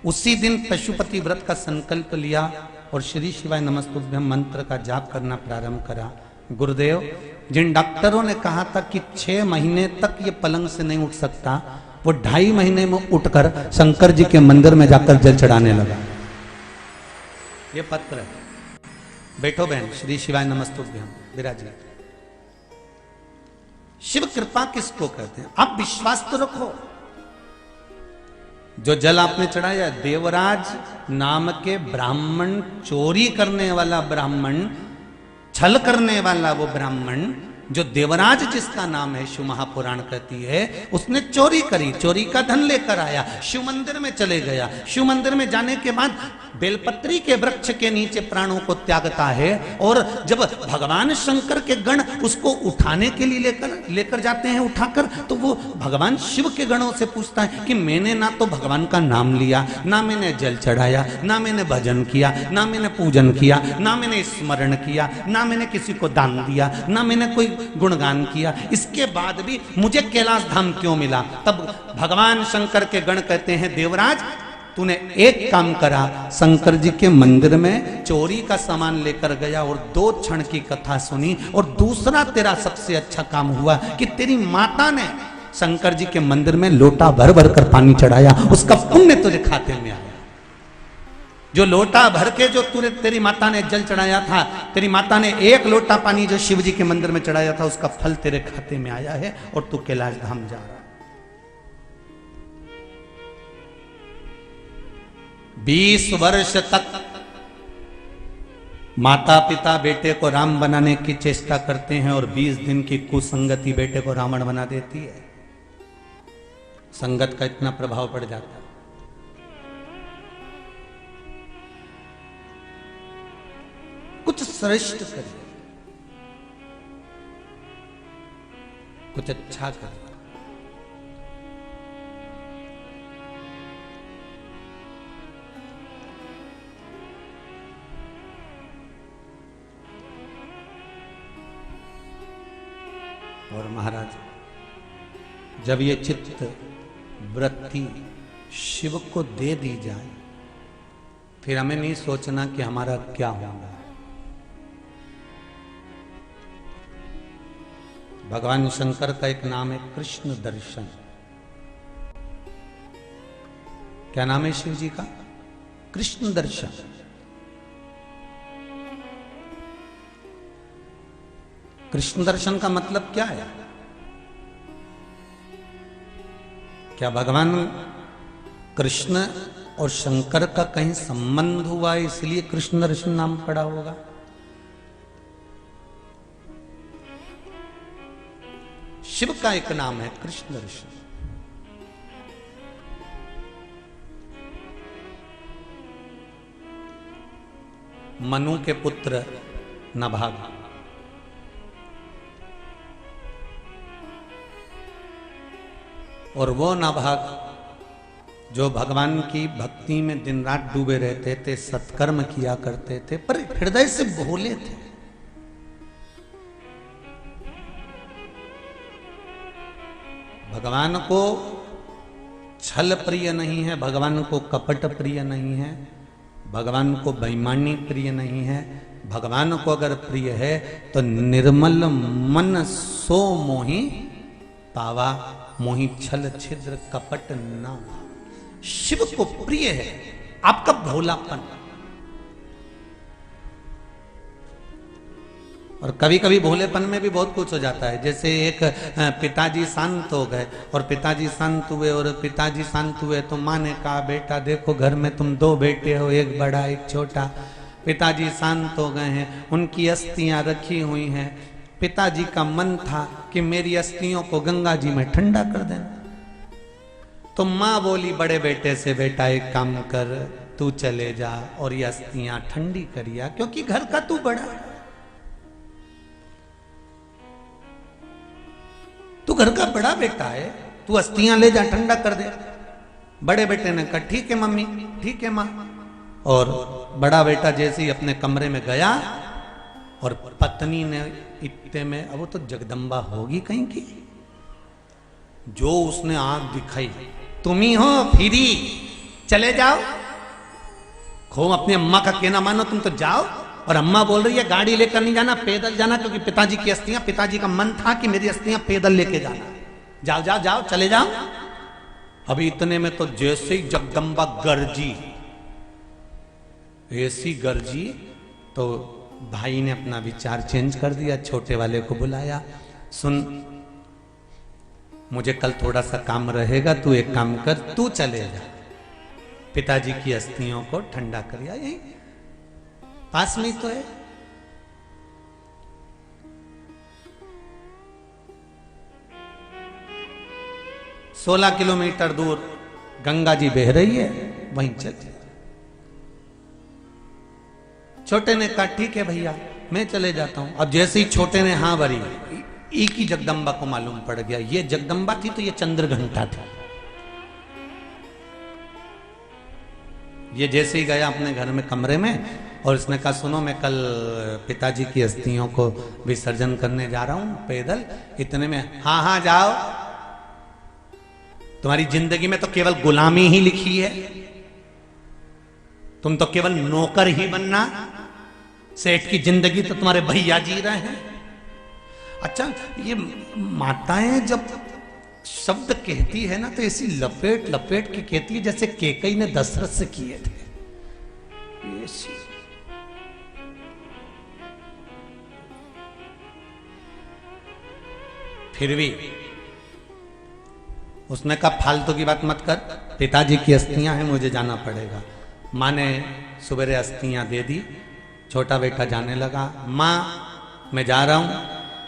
उसी दिन पशुपति व्रत का संकल्प लिया और श्री शिवाय नमस्तुभ्यम मंत्र का जाप करना प्रारंभ करा। गुरुदेव, जिन डॉक्टरों ने कहा था कि 6 महीने तक ये पलंग से नहीं उठ सकता, वो 2.5 महीने में उठकर शंकर जी के मंदिर में जाकर जल चढ़ाने लगा। ये पत्र है। बैठो बहन। श्री शिवाय नमस्तुभ्यम विराजिए। शिव कृपा किसको कहते हैं? आप विश्वास तो रखो। जो जल आपने चढ़ाया, देवराज नाम के ब्राह्मण, चोरी करने वाला ब्राह्मण, छल करने वाला वो ब्राह्मण, जो देवराज जिसका नाम है, शिव महापुराण कहती है, उसने चोरी करी, चोरी का धन लेकर आया, शिव मंदिर में चले गया। शिव मंदिर में जाने के बाद बेलपत्री के वृक्ष के नीचे प्राणों को त्यागता है। और जब भगवान शंकर के गण उसको उठाने के लिए लेकर जाते हैं, उठाकर, तो वो भगवान शिव के गणों से पूछता है कि मैंने ना तो भगवान का नाम लिया, ना मैंने जल चढ़ाया, ना मैंने भजन किया, ना मैंने पूजन किया, ना मैंने स्मरण किया, ना मैंने किसी को दान दिया, ना मैंने कोई गुणगान किया, इसके बाद भी मुझे कैलाश धाम क्यों मिला? तब भगवान शंकर के गण कहते हैं, देवराज तूने एक काम करा, शंकर जी के मंदिर में चोरी का सामान लेकर गया और 2 क्षण की कथा सुनी। और दूसरा तेरा सबसे अच्छा काम हुआ कि तेरी माता ने शंकर जी के मंदिर में लोटा भर भर कर पानी चढ़ाया, उसका पुण्य तुझे खाते में आया। जो लोटा भर के जो तेरी माता ने जल चढ़ाया था, तेरी माता ने 1 लोटा पानी जो शिव जी के मंदिर में चढ़ाया था, उसका फल तेरे खाते में आया है और तू कैलाश धाम जा रहा है। 20 वर्ष तक माता पिता बेटे को राम बनाने की चेष्टा करते हैं और 20 दिन की कुसंगति बेटे को रावण बना देती है। संगत का इतना प्रभाव पड़ जाता है। कुछ श्रेष्ठ करिए, कुछ अच्छा करिए। और महाराज, जब ये चित्त वृत्ति शिव को दे दी जाए, फिर हमें नहीं सोचना कि हमारा क्या होगा। भगवान शंकर का एक नाम है कृष्ण दर्शन। क्या नाम है शिव जी का? कृष्ण दर्शन। कृष्ण दर्शन का मतलब क्या है? क्या भगवान कृष्ण और शंकर का कहीं संबंध हुआ है इसलिए कृष्ण दर्शन नाम पड़ा होगा? शिव का एक नाम है कृष्ण दर्शन। मनु के पुत्र नभाग, और वो नभाग जो भगवान की भक्ति में दिन रात डूबे रहते थे, सत्कर्म किया करते थे, पर हृदय से भोले थे। भगवान को छल प्रिय नहीं है, भगवान को कपट प्रिय नहीं है, भगवान को बेईमानी प्रिय नहीं है। भगवान को अगर प्रिय है तो निर्मल मन सो मोहि पावा मोहि छल छिद्र कपट ना। शिव को प्रिय है आपका भोलापन। और कभी कभी भोलेपन में भी बहुत कुछ हो जाता है। जैसे एक पिताजी शांत हो गए, और पिताजी शांत हुए और पिताजी शांत हुए तो माँ ने कहा बेटा देखो घर में तुम दो बेटे हो, एक बड़ा एक छोटा। पिताजी शांत हो गए हैं, उनकी अस्थियां रखी हुई हैं। पिताजी का मन था कि मेरी अस्थियों को गंगा जी में ठंडा कर देना। तो माँ बोली बड़े बेटे से बेटा एक काम कर, तू चले जा और ये अस्थियां ठंडी करिया, क्योंकि घर का तू बड़ा है, तू घर का बड़ा बेटा है, तू अस्थियां ले जा ठंडा कर दे। बड़े बेटे ने कहा ठीक है मम्मी, ठीक है माँ। और बड़ा बेटा जैसे ही अपने कमरे में गया और पत्नी ने इतने में, अब वो तो जगदम्बा होगी कहीं की, जो उसने आंख दिखाई, तुम ही हो फिरी, चले जाओ। खो अपनी अम्मा का कहना मानो, तुम तो जाओ। और अम्मा बोल रही है गाड़ी लेकर नहीं जाना, पैदल जाना, क्योंकि पिताजी की अस्थियां, पिताजी का मन था कि मेरी अस्थियां पैदल लेके जाना। जाओ जाओ जाओ चले जाओ। अभी इतने में तो जैसे ही जगदम्बा गरजी, ऐसी गरजी, तो भाई ने अपना विचार चेंज कर दिया, छोटे वाले को बुलाया, सुन मुझे कल थोड़ा सा काम रहेगा, तू एक काम कर, तू चले जा, पिताजी की अस्थियों को ठंडा कर। यही पास में ही तो है। सोलह किलोमीटर दूर गंगा जी बह रही है, वहीं चल। छोटे ने कहा ठीक है भैया मैं चले जाता हूं। अब जैसे ही छोटे ने हाँ भरी, एक ही जगदम्बा को मालूम पड़ गया ये जगदम्बा थी तो ये चंद्र घंटा था। ये जैसे ही गया अपने घर में कमरे में, और इसने कहा सुनो मैं कल पिताजी की अस्थियों को विसर्जन करने जा रहा हूं पैदल। इतने में हाँ हाँ जाओ, तुम्हारी जिंदगी में तो केवल गुलामी ही लिखी है, तुम तो केवल नौकर ही बनना, सेठ की जिंदगी तो तुम्हारे भैया जी रहे हैं। अच्छा ये माताएं जब शब्द कहती है ना तो ऐसी लपेट लपेट के कहती है जैसे केकई ने दशरथ से किए थे। फिर भी उसने कहा फालतू की बात मत कर, पिताजी की अस्थियां हैं मुझे जाना पड़ेगा। माँ ने सुबह अस्थियां दे दी, छोटा बेटा जाने लगा। माँ मैं जा रहा हूं,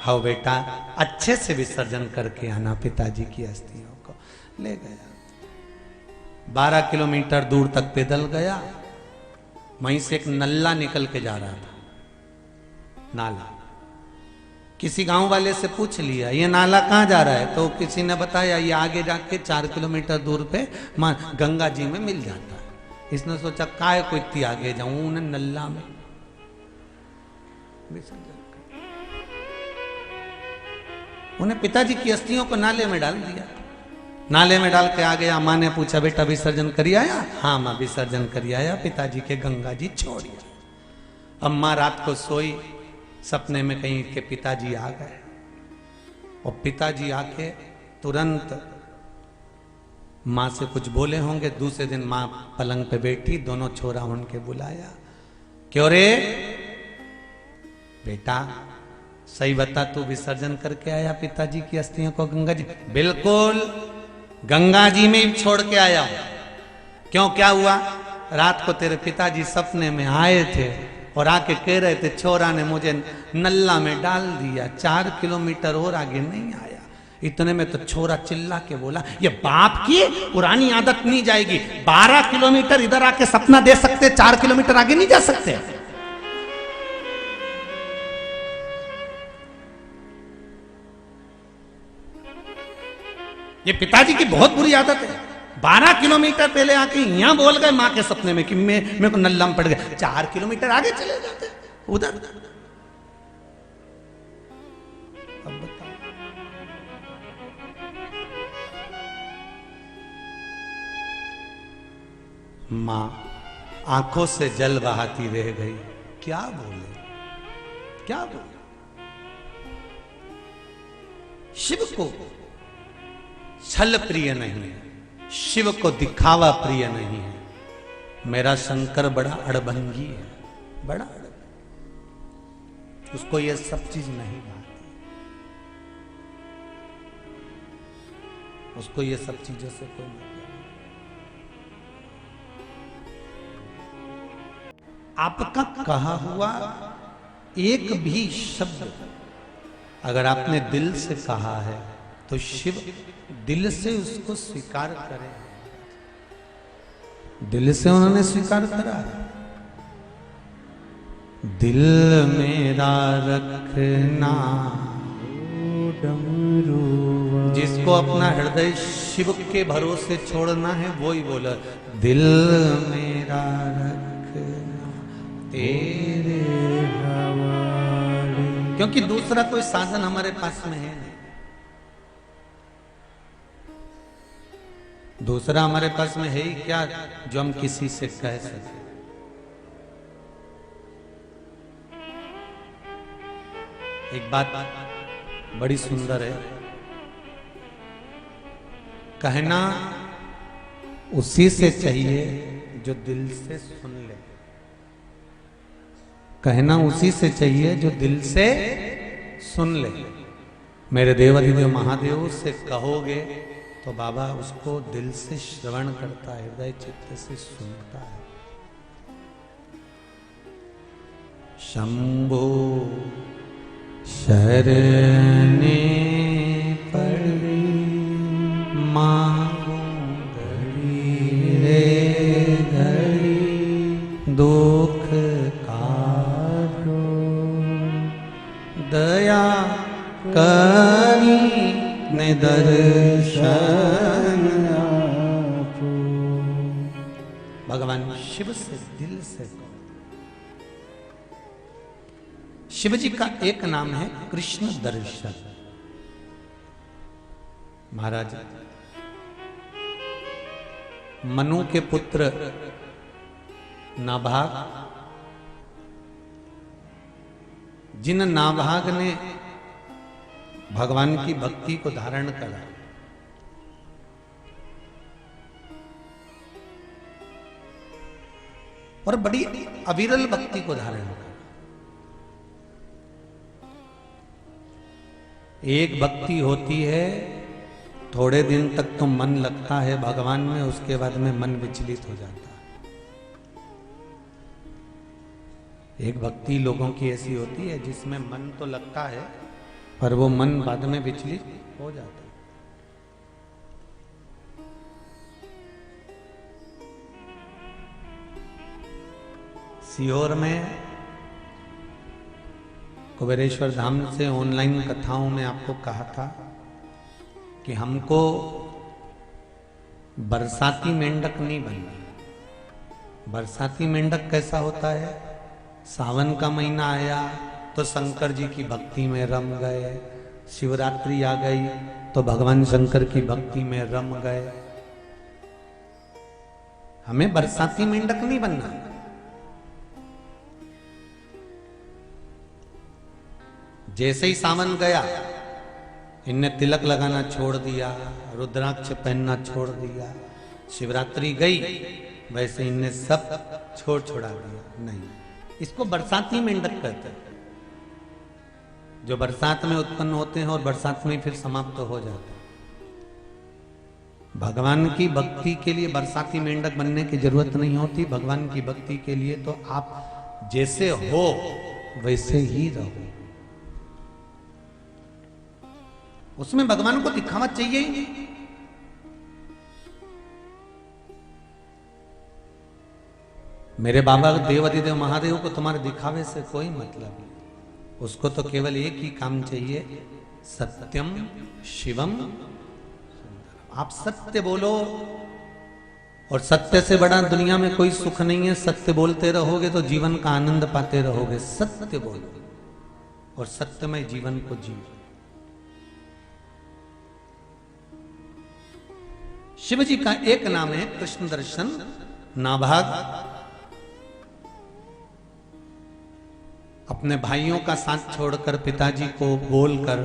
हाँ बेटा अच्छे से विसर्जन करके आना पिताजी की अस्थियों को। ले गया, 12 किलोमीटर दूर तक पैदल गया। वहीं से एक नल्ला निकल के जा रहा था, नाला। किसी गांव वाले से पूछ लिया ये नाला कहाँ जा रहा है, तो किसी ने बताया ये आगे जाके 4 किलोमीटर दूर पे मां गंगा जी में मिल जाता है। इसने सोचा काय को इतनी आगे जाऊं, उन्हें नल्ला में उन्हें पिताजी की अस्थियों को नाले में डाल दिया। नाले में डाल के आ गया। माँ ने पूछा बेटा विसर्जन करी आया? हाँ माँ विसर्जन करी आया, पिताजी के गंगा जी छोड़िया। अब माँ रात को सोई, सपने में कहीं के पिताजी आ गए, और पिताजी आके तुरंत माँ से कुछ बोले होंगे। दूसरे दिन माँ पलंग पे बैठी, दोनों छोरा उनके बुलाया, क्यों रे बेटा सही बता तू विसर्जन करके आया पिताजी की अस्थियों को गंगा जी? बिल्कुल गंगा जी में ही छोड़ के आया हूं। क्यों क्या हुआ? रात को तेरे पिताजी सपने में आए थे और आके कह रहे थे छोरा ने मुझे नल्ला में डाल दिया, 4 किलोमीटर और आगे नहीं आया। इतने में तो छोरा चिल्ला के बोला ये बाप की पुरानी आदत नहीं जाएगी, 12 किलोमीटर इधर आके सपना दे सकते, 4 किलोमीटर आगे नहीं जा सकते। ये पिताजी की बहुत बुरी आदत है। 12 किलोमीटर पहले आके यहां बोल गए मां के सपने में कि मेरे को नल्ला में पड़ गया, 4 किलोमीटर आगे चले जाते उधर। अब बताओ, मां आंखों से जल बहाती रह गई। क्या बोले, क्या बोले? शिव को छल प्रिय नहीं है, शिव को दिखावा प्रिय नहीं है। मेरा शंकर बड़ा अड़भंगी है, बड़ा उसको ये सब चीज नहीं भाती, उसको ये सब चीजों से कोई मतलब नहीं। आपका कहा हुआ एक भी शब्द अगर आपने दिल से कहा है तो शिव दिल से उसको स्वीकार करे, दिल से उन्होंने स्वीकार करा है। दिल मेरा रखना जिसको अपना हृदय शिव के भरोसे छोड़ना है वो ही बोला, दिल मेरा रखना तेरे हवाले। क्योंकि दूसरा कोई साधन हमारे पास में है नहीं, दूसरा हमारे पास में है ही क्या जो हम किसी से कह सके। एक बात बड़ी सुंदर है, कहना उसी से चाहिए जो दिल से सुन ले, कहना उसी से चाहिए जो दिल से सुन ले। मेरे देवाधिदेव महादेव से कहोगे तो बाबा उसको दिल से श्रवण करता है, हृदय चित्त से सुनता है। शंभो शरणे पड़ी मांगू घड़ी रे घड़ी, दुख काटो दया करी ने दर्शन आपो। भगवान शिव से दिल से कहो। शिव जी का एक नाम है कृष्ण दर्शन। महाराज मनु के पुत्र नाभाग, जिन नाभाग ने भगवान की भक्ति को धारण करा, और बड़ी अविरल भक्ति को धारण करा। एक भक्ति होती है थोड़े दिन तक तो मन लगता है भगवान में, उसके बाद में मन विचलित हो जाता है। एक भक्ति लोगों की ऐसी होती है जिसमें मन तो लगता है पर वो मन बाद में विचलित हो जाता है। सीहोर में कुबेरेश्वर धाम से ऑनलाइन कथाओं में आपको कहा था कि हमको बरसाती मेंढक नहीं बनना। बरसाती मेंढक कैसा होता है? सावन का महीना आया तो शंकर जी की भक्ति में रम गए, शिवरात्रि आ गई तो भगवान शंकर की भक्ति में रम गए। हमें बरसाती मेंढक नहीं बनना। जैसे ही सावन गया इनने तिलक लगाना छोड़ दिया, रुद्राक्ष पहनना छोड़ दिया। शिवरात्रि गई वैसे इनने सब छोड़ा दिया। नहीं, इसको बरसाती मेंढक कहते हैं, जो बरसात में उत्पन्न होते हैं और बरसात में फिर समाप्त हो जाते हैं। भगवान की भक्ति के लिए बरसाती मेंढक बनने की जरूरत नहीं होती। भगवान की भक्ति के लिए तो आप जैसे हो वैसे ही रहो। उसमें भगवान को दिखावा चाहिए ही नहीं। मेरे बाबा देवाधिदेव महादेव को तुम्हारे दिखावे से कोई मतलब नहीं। उसको तो केवल एक ही काम चाहिए, सत्यम शिवम सुंदरम। आप सत्य बोलो, और सत्य से बड़ा दुनिया में कोई सुख नहीं है। सत्य बोलते रहोगे तो जीवन का आनंद पाते रहोगे। सत्य बोलो और सत्यमय जीवन को जियो। शिव जी का एक नाम है कृष्ण दर्शन। नाभाग अपने भाइयों का साथ छोड़कर, पिताजी को बोलकर,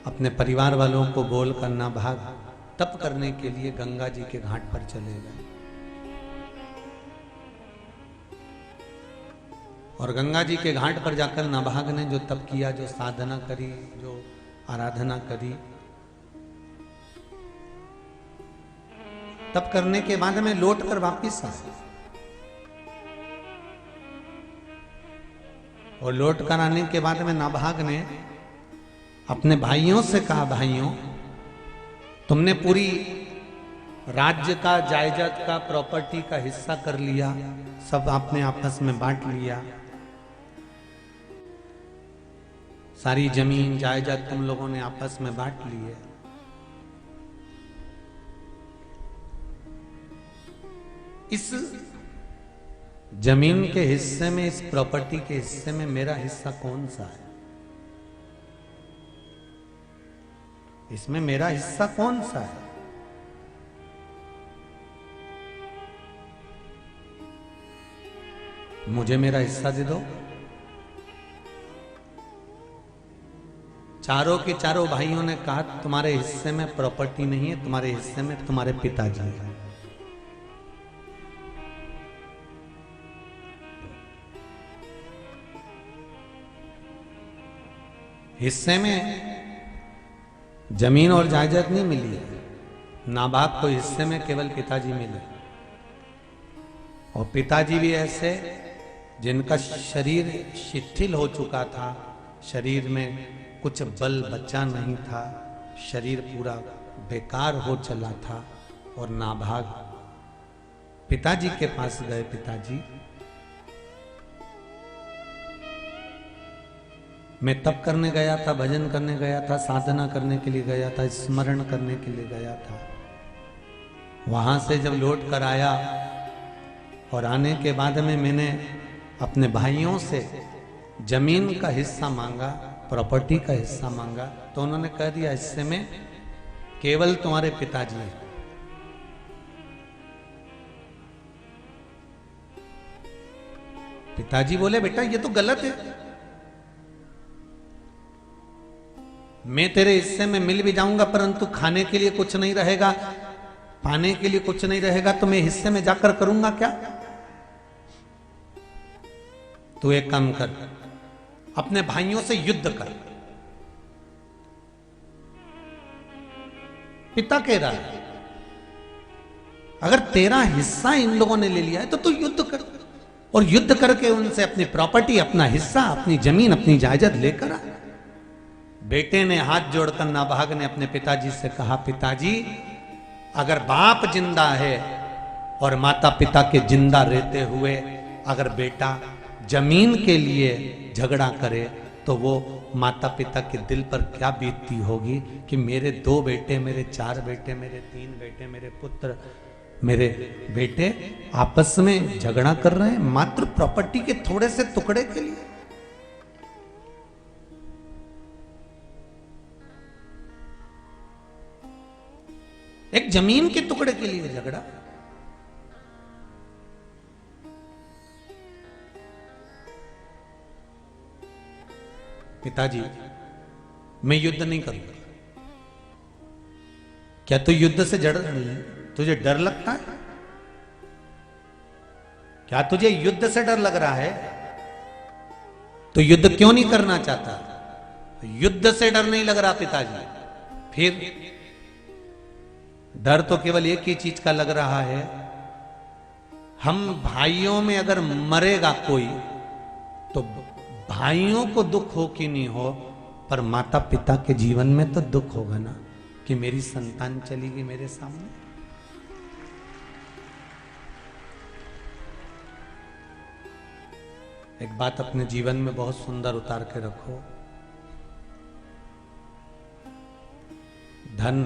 अपने परिवार वालों को बोलकर नाभाग तप करने के लिए गंगा जी के घाट पर चले गए। और गंगा जी के घाट पर जाकर नाभाग ने जो तप किया, जो साधना करी, जो आराधना करी, तप करने के बाद में लौट कर वापिस आए। और लौट कर आने के बाद में नाभाग ने अपने भाइयों से कहा, भाइयों तुमने पूरी राज्य का, जायदाद का, प्रॉपर्टी का हिस्सा कर लिया, सब आपने आपस में बांट लिया, सारी जमीन जायदाद तुम लोगों ने आपस में बांट ली है। इस जमीन के हिस्से में, इस प्रॉपर्टी के हिस्से में मेरा हिस्सा कौन सा है? इसमें मेरा हिस्सा कौन सा है? मुझे मेरा हिस्सा दे दो। चारों के चारों भाइयों ने कहा, तुम्हारे हिस्से में प्रॉपर्टी नहीं है, तुम्हारे हिस्से में तुम्हारे पिताजी हैं। हिस्से में जमीन और जायदाद नहीं मिली है, नाबाग को हिस्से में केवल पिताजी मिले। और पिताजी भी ऐसे जिनका शरीर शिथिल हो चुका था, शरीर में कुछ बल बचा नहीं था, शरीर पूरा बेकार हो चला था। और नाभाग पिताजी के पास गए, पिताजी मैं तप करने गया था, भजन करने गया था, साधना करने के लिए गया था, स्मरण करने के लिए गया था। वहां से जब लौट कर आया और आने के बाद में मैंने अपने भाइयों से जमीन का हिस्सा मांगा, प्रॉपर्टी का हिस्सा मांगा, तो उन्होंने कह दिया हिस्से में केवल तुम्हारे पिताजी हैं। पिताजी बोले, बेटा ये तो गलत है, मैं तेरे हिस्से में मिल भी जाऊंगा परंतु खाने के लिए कुछ नहीं रहेगा, पाने के लिए कुछ नहीं रहेगा, तो मैं हिस्से में जाकर करूंगा क्या? तू एक काम कर, अपने भाइयों से युद्ध कर। पिता कह रहा है अगर तेरा हिस्सा इन लोगों ने ले लिया है तो तू युद्ध कर, और युद्ध करके उनसे अपनी प्रॉपर्टी, अपना हिस्सा, अपनी जमीन, अपनी जायदाद लेकर आ। बेटे ने हाथ जोड़कर नाभाग ने अपने पिताजी से कहा, पिताजी अगर बाप जिंदा है और माता पिता के जिंदा रहते हुए अगर बेटा जमीन के लिए झगड़ा करे तो वो माता पिता के दिल पर क्या बीतती होगी कि मेरे 2 बेटे, मेरे 4 बेटे, मेरे 3 बेटे, मेरे पुत्र, मेरे बेटे आपस में झगड़ा कर रहे हैं मात्र प्रॉपर्टी के थोड़े से टुकड़े के लिए। एक जमीन के टुकड़े के लिए झगड़ा। पिताजी मैं युद्ध नहीं करूंगा। क्या तू युद्ध से तुझे डर लगता है? क्या तुझे युद्ध से डर लग रहा है? तो युद्ध क्यों नहीं करना चाहता? युद्ध से डर नहीं लग रहा पिताजी, फिर डर तो केवल एक ही चीज का लग रहा है, हम भाइयों में अगर मरेगा कोई तो भाइयों को दुख हो कि नहीं हो, पर माता पिता के जीवन में तो दुख होगा ना कि मेरी संतान चली गई मेरे सामने। एक बात अपने जीवन में बहुत सुंदर उतार के रखो, धन,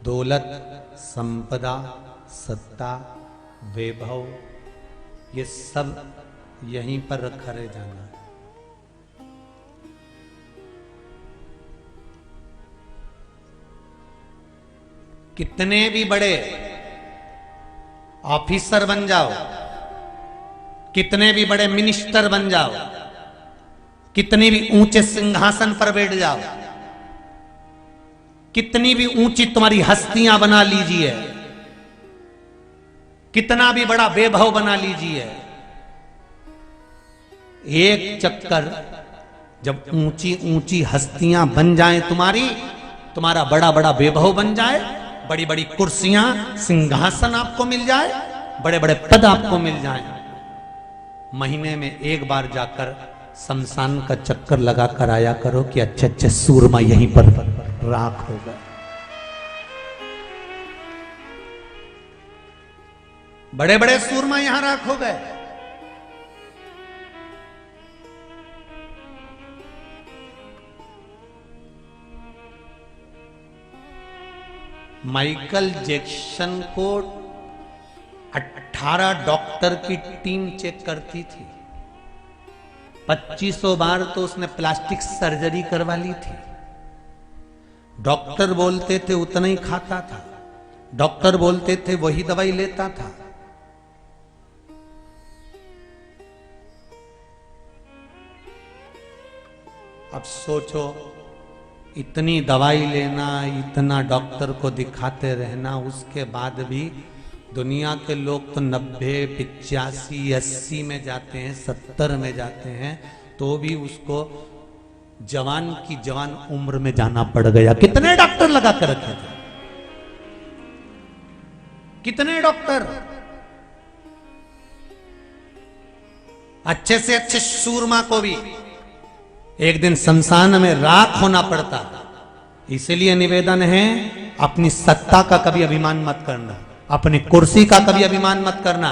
दौलत, संपदा, सत्ता, वैभव, ये सब यहीं पर रखा रह जाना है। कितने भी बड़े ऑफिसर बन जाओ, कितने भी बड़े मिनिस्टर बन जाओ, कितने भी ऊंचे सिंहासन पर बैठ जाओ, कितनी भी ऊंची तुम्हारी हस्तियां बना लीजिए, कितना भी बड़ा वैभव बना लीजिए, एक चक्कर जब ऊंची ऊंची हस्तियां बन जाएं तुम्हारी, तुम्हारा बड़ा बड़ा वैभव बन जाए, बड़ी बड़ी कुर्सियां सिंहासन आपको मिल जाए, बड़े बड़े पद आपको मिल जाए, महीने में एक बार जाकर शमशान का चक्कर लगा कर आया करो कि अच्छे अच्छे सूरमा यहीं पर राख हो गए। बड़े बड़े सूरमा यहां राख हो गए। माइकल जैक्सन को 18 डॉक्टर की टीम चेक करती थी, 2500 बार तो उसने प्लास्टिक सर्जरी करवा ली थी। डॉक्टर बोलते थे उतना ही खाता था, डॉक्टर बोलते थे वही दवाई लेता था। अब सोचो, इतनी दवाई लेना, इतना डॉक्टर को दिखाते रहना, उसके बाद भी दुनिया के लोग तो 90, 85, 80 में जाते हैं, 70 में जाते हैं, तो भी उसको जवान की जवान उम्र में जाना पड़ गया। कितने डॉक्टर लगा कर रखे थे, कितने डॉक्टर, अच्छे से अच्छे सूरमा को भी एक दिन शमशान में राख होना पड़ता। इसलिए निवेदन है, अपनी सत्ता का कभी अभिमान मत करना, अपनी कुर्सी का कभी अभिमान मत करना,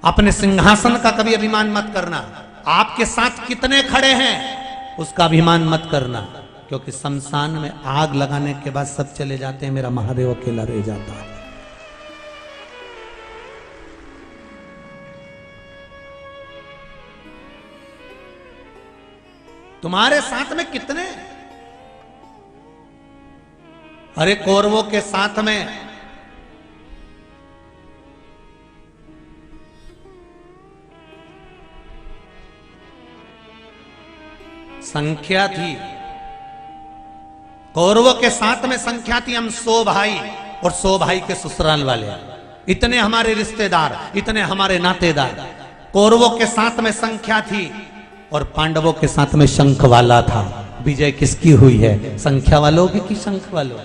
अपने सिंहासन का कभी अभिमान मत करना, आपके साथ कितने खड़े हैं उसका अभिमान मत करना, क्योंकि शमशान में आग लगाने के बाद सब चले जाते हैं, मेरा महादेव अकेला रह जाता है। तुम्हारे साथ में कितने, अरे कौरवों के साथ में संख्या थी, कौरवों के साथ में संख्या थी, हम 100 भाई और 100 भाई के ससुराल वाले, इतने हमारे रिश्तेदार, इतने हमारे नातेदार। कौरवों के साथ में संख्या थी और पांडवों के साथ में शंख वाला था। विजय किसकी हुई है, संख्या वालों की कि शंख वालों?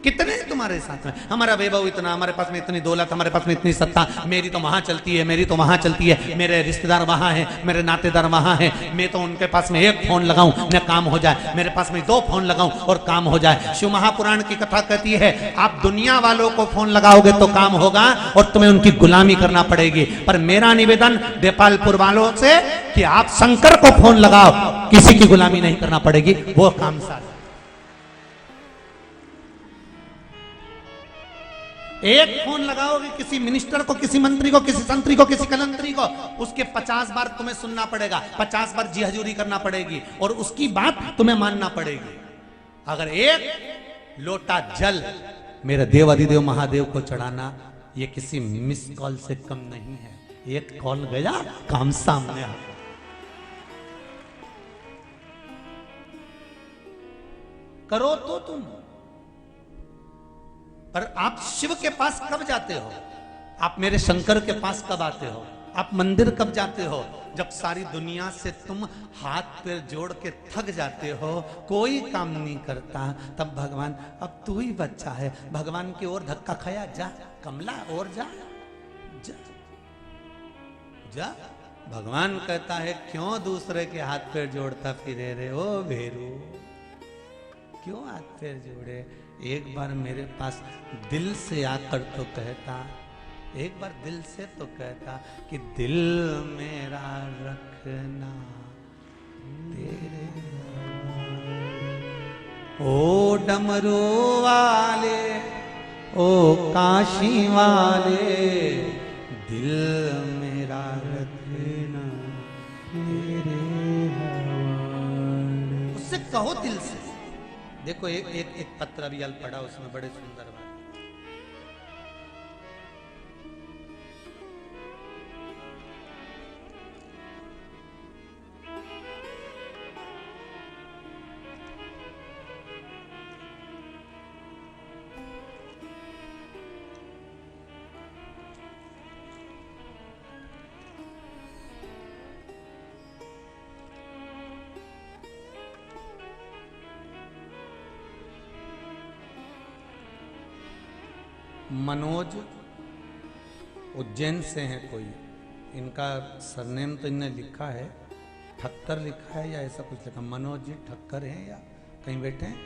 कितने तुम्हारे साथ में, हमारा वैभव इतना, हमारे पास में इतनी दौलत, हमारे पास में इतनी सत्ता, मेरी तो वहां चलती है, मेरी तो वहां चलती है, मेरे रिश्तेदार वहां हैं, मेरे नातेदार वहां हैं, मैं तो उनके पास में एक फोन लगाऊं न काम हो जाए, मेरे पास में 2 फोन लगाऊं और काम हो जाए। शिव महापुराण की कथा कहती है, आप दुनिया वालों को फोन लगाओगे तो काम होगा और तुम्हें उनकी गुलामी करना पड़ेगी। पर मेरा निवेदन देपालपुर वालों से कि आप शंकर को फोन लगाओ, किसी की गुलामी नहीं करना पड़ेगी, वो काम साथ। एक फोन लगाओगे किसी मिनिस्टर को, किसी मंत्री को, किसी संतरी को, किसी कलंतरी को, उसके 50 बार तुम्हें सुनना पड़ेगा, 50 बार जी हजूरी करना पड़ेगी और उसकी बात तुम्हें मानना पड़ेगी। अगर एक लोटा जल मेरे देव अधिदेव महादेव को चढ़ाना, ये किसी मिस कॉल से कम नहीं है। एक कॉल गया, काम सामने आ गया। करो तो तुम, पर आप शिव के पास कब जाते हो? आप मेरे शंकर के पास कब आते हो? आप मंदिर कब जाते हो? जब सारी दुनिया से तुम हाथ पैर जोड़ के थक जाते हो, कोई काम नहीं करता, तब भगवान अब तू ही बच्चा है, भगवान की ओर धक्का खाया, जा कमला और जा, जा, जा। भगवान कहता है क्यों दूसरे के हाथ पैर जोड़ता फिरे रे ओ भेरू, क्यों हाथ पैर जोड़े? एक बार मेरे पास दिल से आकर तो कहता, एक बार दिल से तो कहता कि दिल मेरा रखना तेरे, ओ डमरू वाले, ओ काशी वाले, दिल मेरा रखना तेरे हवाले। उससे कहो दिल से। देखो एक पत्र अभी अल पढ़ा, उसमें बड़े सुंदर बात। मनोज उज्जैन से हैं कोई, इनका सरनेम तो इनने लिखा है, ठक्कर लिखा है या ऐसा कुछ लिखा, मनोज जी ठक्कर हैं या कहीं बैठे हैं,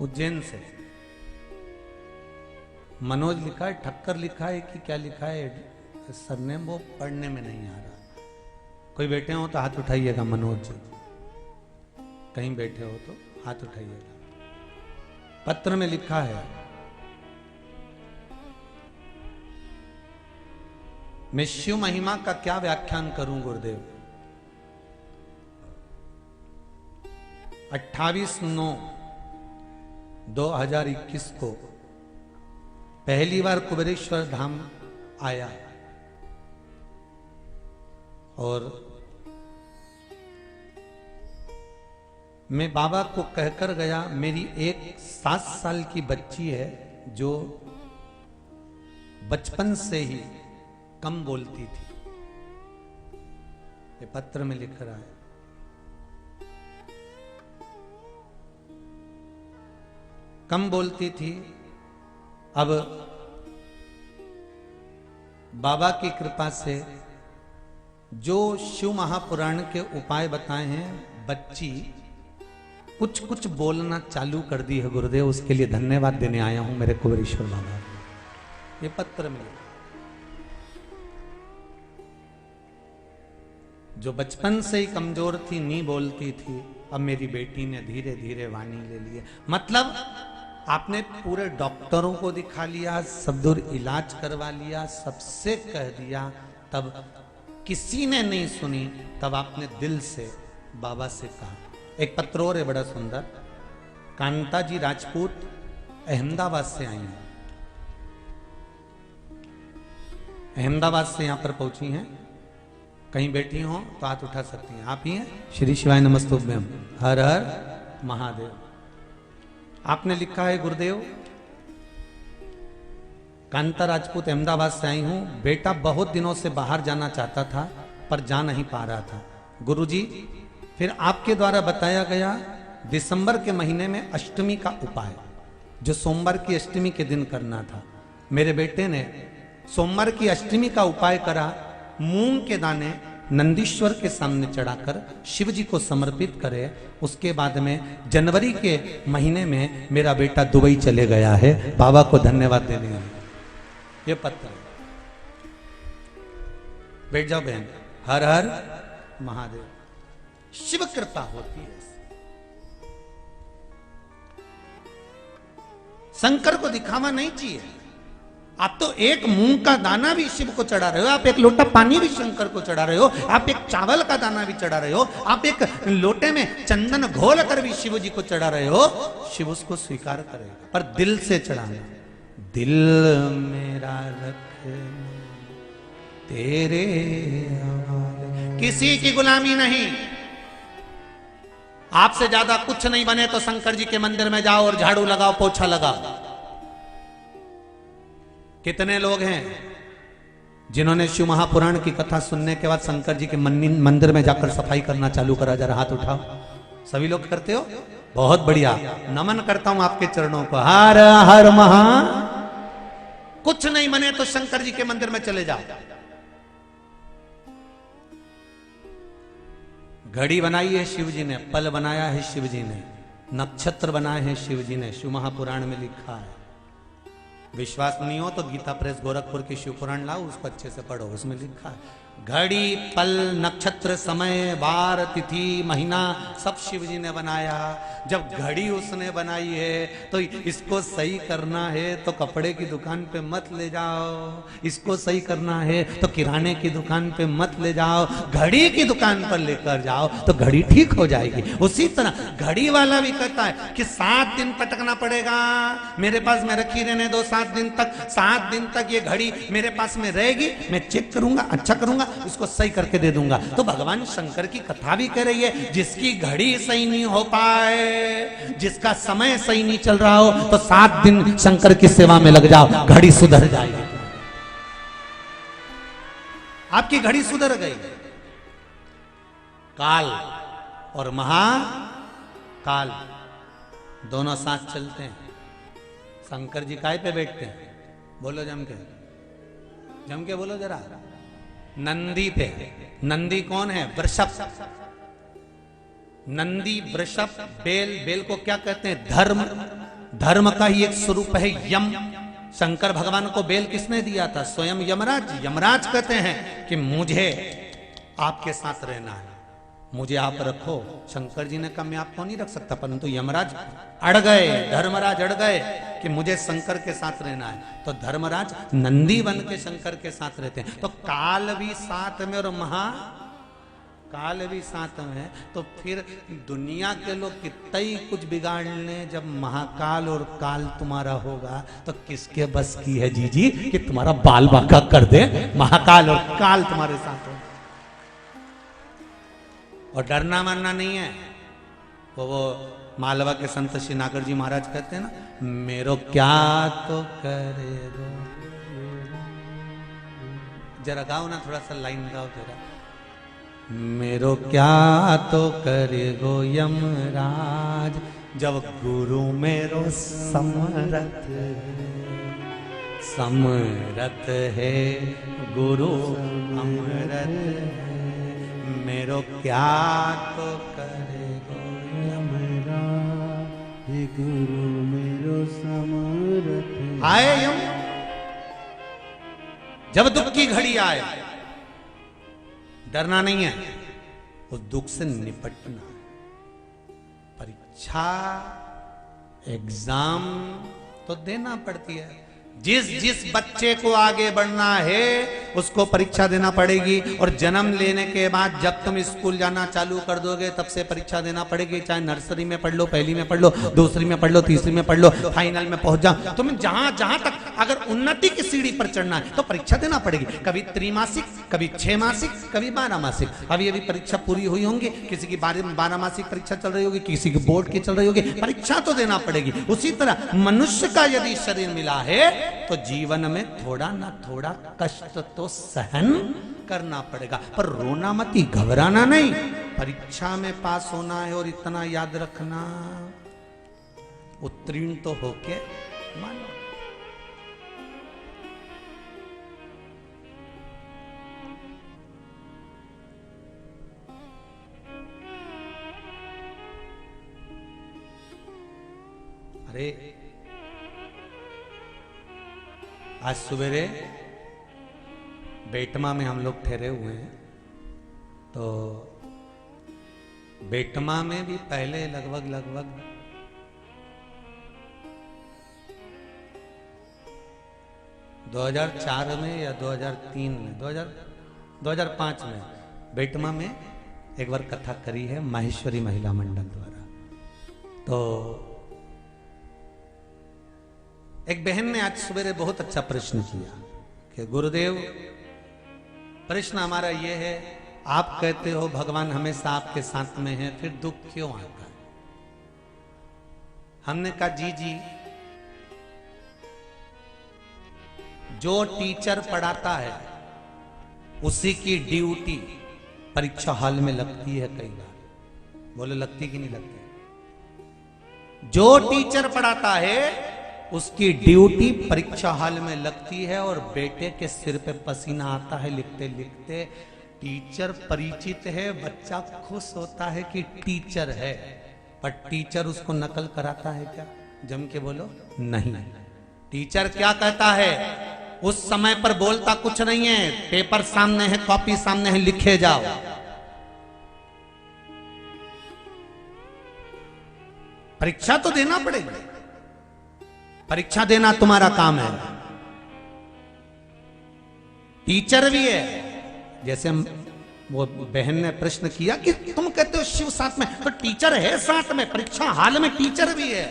उज्जैन से। मनोज लिखा है, ठक्कर लिखा है कि क्या लिखा है सरनेम, वो पढ़ने में नहीं आ रहा। कोई बैठे हो तो हाथ उठाइएगा, मनोज जी कहीं बैठे हो तो हाथ उठाइएगा। पत्र में लिखा है, मैं शिव महिमा का क्या व्याख्यान करूं गुरुदेव। 28/9/2021 को पहली बार कुबेरेश्वर धाम आया और मैं बाबा को कहकर गया, मेरी एक 7 साल की बच्ची है जो बचपन से ही कम बोलती थी। ये पत्र में लिख रहा है। कम बोलती थी, अब बाबा की कृपा से जो शिव महापुराण के उपाय बताए हैं, बच्ची कुछ कुछ बोलना चालू कर दी है गुरुदेव। उसके लिए धन्यवाद देने आया हूं मेरे कुबेरेश्वर बाबा। ये पत्र में जो बचपन से ही कमजोर थी, नहीं बोलती थी, अब मेरी बेटी ने धीरे धीरे वाणी ले लिए। मतलब आपने पूरे डॉक्टरों को दिखा लिया, सब दूर इलाज करवा लिया, सबसे कह दिया, तब किसी ने नहीं सुनी, तब आपने दिल से बाबा से कहा। एक पत्र और है बड़ा सुंदर, कांता जी राजपूत अहमदाबाद से आई हैं, अहमदाबाद से यहां पर पहुंची हैं। कहीं बैठी हो तो हाथ उठा सकती हैं। आप ही हैं? श्री शिवाय नमस्तुभ्यम, हर हर महादेव। आपने लिखा है, गुरुदेव कांता राजपूत अहमदाबाद से आई हूं, बेटा बहुत दिनों से बाहर जाना चाहता था पर जा नहीं पा रहा था। गुरुजी, फिर आपके द्वारा बताया गया दिसंबर के महीने में अष्टमी का उपाय, जो सोमवार की अष्टमी के दिन करना था। मेरे बेटे ने सोमवार की अष्टमी का उपाय करा, मूंग के दाने नंदीश्वर के सामने चढ़ाकर शिव जी को समर्पित करे। उसके बाद में जनवरी के महीने में मेरा बेटा दुबई चले गया है। बाबा को धन्यवाद देने हैं। ये पत्र बैठ जाओ बहन। हर हर महादेव। शिव कृपा होती है। शंकर को दिखावा नहीं चाहिए। आप तो एक मूंग का दाना भी शिव को चढ़ा रहे हो, आप एक लोटा पानी भी शंकर को चढ़ा रहे हो, आप एक चावल का दाना भी चढ़ा रहे हो, आप एक लोटे में चंदन घोल कर भी शिव जी को चढ़ा रहे हो। शिव उसको स्वीकार करेगा, पर दिल से चढ़ाना। दिल मेरा रख तेरे हवाले, किसी की गुलामी नहीं। आपसे ज्यादा कुछ नहीं बने तो शंकर जी के मंदिर में जाओ और झाड़ू लगाओ, पोछा लगाओ। कितने लोग हैं जिन्होंने शिव महापुराण की कथा सुनने के बाद शंकर जी के मंदिर में जाकर सफाई करना चालू करा? जरा हाथ उठाओ। सभी लोग करते हो? बहुत बढ़िया, नमन करता हूं आपके चरणों को। हर हर महा। कुछ नहीं बने तो शंकर जी के मंदिर में चले जाओ। घड़ी बनाई है शिव जी ने, पल बनाया है शिव जी ने, नक्षत्र बनाए हैं शिव जी ने। शिव महापुराण में लिखा है। विश्वास नहीं हो तो गीता प्रेस गोरखपुर की शिव पुराण लाओ, उसको अच्छे से पढ़ो। उसमें लिखा है घड़ी, पल, नक्षत्र, समय, वार, तिथि, महीना सब शिव जी ने बनाया। जब घड़ी उसने बनाई है तो इसको सही करना है तो कपड़े की दुकान पे मत ले जाओ, इसको सही करना है तो किराने की दुकान पे मत ले जाओ, घड़ी की दुकान पर लेकर जाओ तो घड़ी ठीक हो जाएगी। उसी तरह घड़ी वाला भी कहता है कि 7 दिन पटकना पड़ेगा, मेरे पास में रखी रहने दो 7 दिन तक। 7 दिन तक ये घड़ी मेरे पास में रहेगी, मैं चेक करूंगा, अच्छा करूंगा, इसको सही करके दे दूंगा। तो भगवान शंकर की कथा भी कह रही है, जिसकी घड़ी सही नहीं हो पाए, जिसका समय सही नहीं चल रहा हो, तो 7 दिन शंकर की सेवा में लग जाओ, घड़ी सुधर जाएगी। आपकी घड़ी सुधर गई। काल और महाकाल दोनों साथ चलते हैं। शंकर जी काय पे बैठते हैं? बोलो जम के बोलो जरा। नंदी पे। नंदी कौन है? वृषभ। नंदी, वृषभ, बेल। बेल को क्या कहते हैं? धर्म। धर्म का ही एक स्वरूप है यम। शंकर भगवान को बेल किसने दिया था? स्वयं यमराज। यमराज कहते हैं कि मुझे आपके साथ रहना है, मुझे आप रखो। शंकर जी ने कहा मैं आपको नहीं रख सकता, परंतु यमराज अड़ गए, धर्मराज अड़ गए कि मुझे शंकर के साथ रहना है। तो धर्मराज नंदी बन के शंकर के साथ रहते हैं। तो काल भी साथ में और काल भी साथ में है। तो फिर दुनिया के लोग कितना ही कुछ बिगाड़ लें, जब महाकाल और काल तुम्हारा होगा तो किसके बस की है जीजी कि तुम्हारा बाल बांका कर दे? महाकाल और काल तुम्हारे साथ हो। और डरना मानना नहीं है। वो मालवा के संत श्री नागर जी महाराज कहते हैं ना, मेरो क्या तो करे गो। जरा गाओ ना, थोड़ा सा लाइन गाओ जरा। मेरो क्या तो करे गो यमराज, जब गुरु मेरो समरथ समरथ है, गुरु अमरथ। मेरो क्या तो करे गो यमराज, गुरु मेरो समरथ। आए यम, जब दुख की घड़ी आए, डरना नहीं है, उस दुख से निपटना। परीक्षा, एग्जाम तो देना पड़ती है। जिस बच्चे को आगे बढ़ना है उसको परीक्षा देना पड़ेगी। और जन्म लेने के बाद जब तुम स्कूल जाना चालू कर दोगे तब से परीक्षा देना पड़ेगी। चाहे नर्सरी में पढ़ लो, पहली में पढ़ लो, दूसरी में पढ़ लो, तीसरी में पढ़ लो, फाइनल में पहुंच जाओ। तुम्हें जहां जहां तक अगर उन्नति की सीढ़ी पर चढ़ना है तो परीक्षा देना पड़ेगी। कभी त्रिमासिक, कभी 6 मासिक, कभी 12 मासिक। अभी परीक्षा पूरी हुई होंगी, किसी की 12 मासिक परीक्षा चल रही होगी, किसी की बोर्ड की चल रही होगी। परीक्षा तो देना पड़ेगी। उसी तरह मनुष्य का यदि शरीर मिला है तो जीवन में थोड़ा ना थोड़ा कष्ट तो सहन करना पड़ेगा। पर रोना मत, ही घबराना नहीं। परीक्षा में पास होना है और इतना याद रखना, उत्तीर्ण तो होके मानो। अरे आज सवेरे बेटमा में हम लोग ठहरे हुए हैं। तो बेटमा में भी पहले लगभग 2004 में या 2003 में 2005 में बेटमा में एक बार कथा करी है माहेश्वरी महिला मंडल द्वारा। तो एक बहन ने आज सवेरे बहुत अच्छा प्रश्न किया कि गुरुदेव, प्रश्न हमारा यह है, आप कहते हो भगवान हमेशा आपके साथ में है, फिर दुख क्यों आता है? हमने कहा जी, जो टीचर पढ़ाता है उसी की ड्यूटी परीक्षा हॉल में लगती है कई बार। बोले लगती कि नहीं लगती? जो टीचर पढ़ाता है उसकी ड्यूटी परीक्षा हॉल में लगती है। और बेटे के सिर पे पसीना आता है लिखते लिखते। टीचर परिचित है, बच्चा खुश होता है कि टीचर है, पर टीचर उसको नकल कराता है क्या? जम के बोलो नहीं। टीचर क्या कहता है? उस समय पर बोलता कुछ नहीं है, पेपर सामने है, कॉपी सामने है, लिखे जाओ। परीक्षा तो देना पड़ेगा, परीक्षा देना तुम्हारा काम है। टीचर भी है। जैसे वो बहन ने प्रश्न किया कि तुम कहते हो शिव साथ में, तो टीचर है साथ में, परीक्षा हाल में टीचर भी है।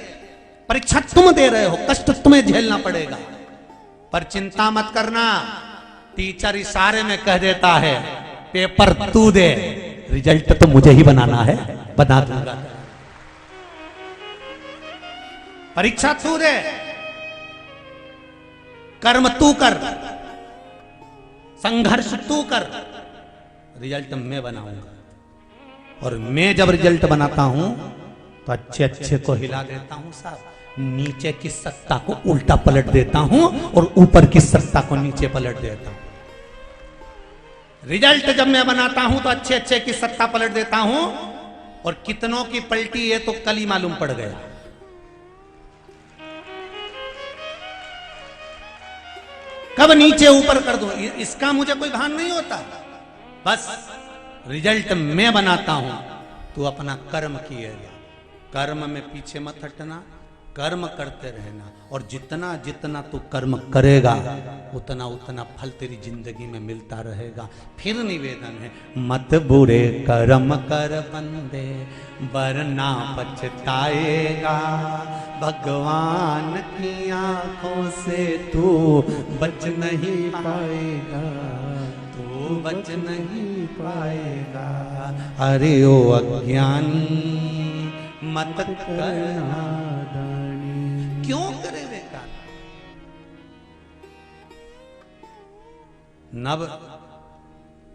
परीक्षा तुम दे रहे हो, कष्ट तुम्हें झेलना पड़ेगा, पर चिंता मत करना। टीचर इशारे में कह देता है पेपर तू दे, रिजल्ट तो मुझे ही बनाना है, बना दूंगा। परीक्षा तू दे, कर्म तू कर, संघर्ष तू कर, रिजल्ट मैं बनाऊंगा। और मैं जब रिजल्ट बनाता हूं तो अच्छे अच्छे को हिला देता हूं साहब, नीचे की सत्ता को उल्टा पलट देता हूं और ऊपर की सत्ता को नीचे पलट देता हूं। रिजल्ट जब मैं बनाता हूं तो अच्छे अच्छे की सत्ता पलट देता हूं, और कितनों की पलटी है तो कल ही मालूम पड़ गया। कब नीचे ऊपर कर दो इसका मुझे कोई भान नहीं होता। बस रिजल्ट मैं बनाता हूं, तू अपना कर्म किए जा, कर्म में पीछे मत हटना, कर्म करते रहना, और जितना जितना तू कर्म करेगा उतना उतना फल तेरी जिंदगी में मिलता रहेगा। फिर निवेदन है, मत बुरे कर्म कर बंदे वरना पछताएगा, भगवान की आंखों से तू बच नहीं पाएगा, तू बच नहीं पाएगा। अरे ओ अज्ञानी मत करना, क्यों करे बेकार।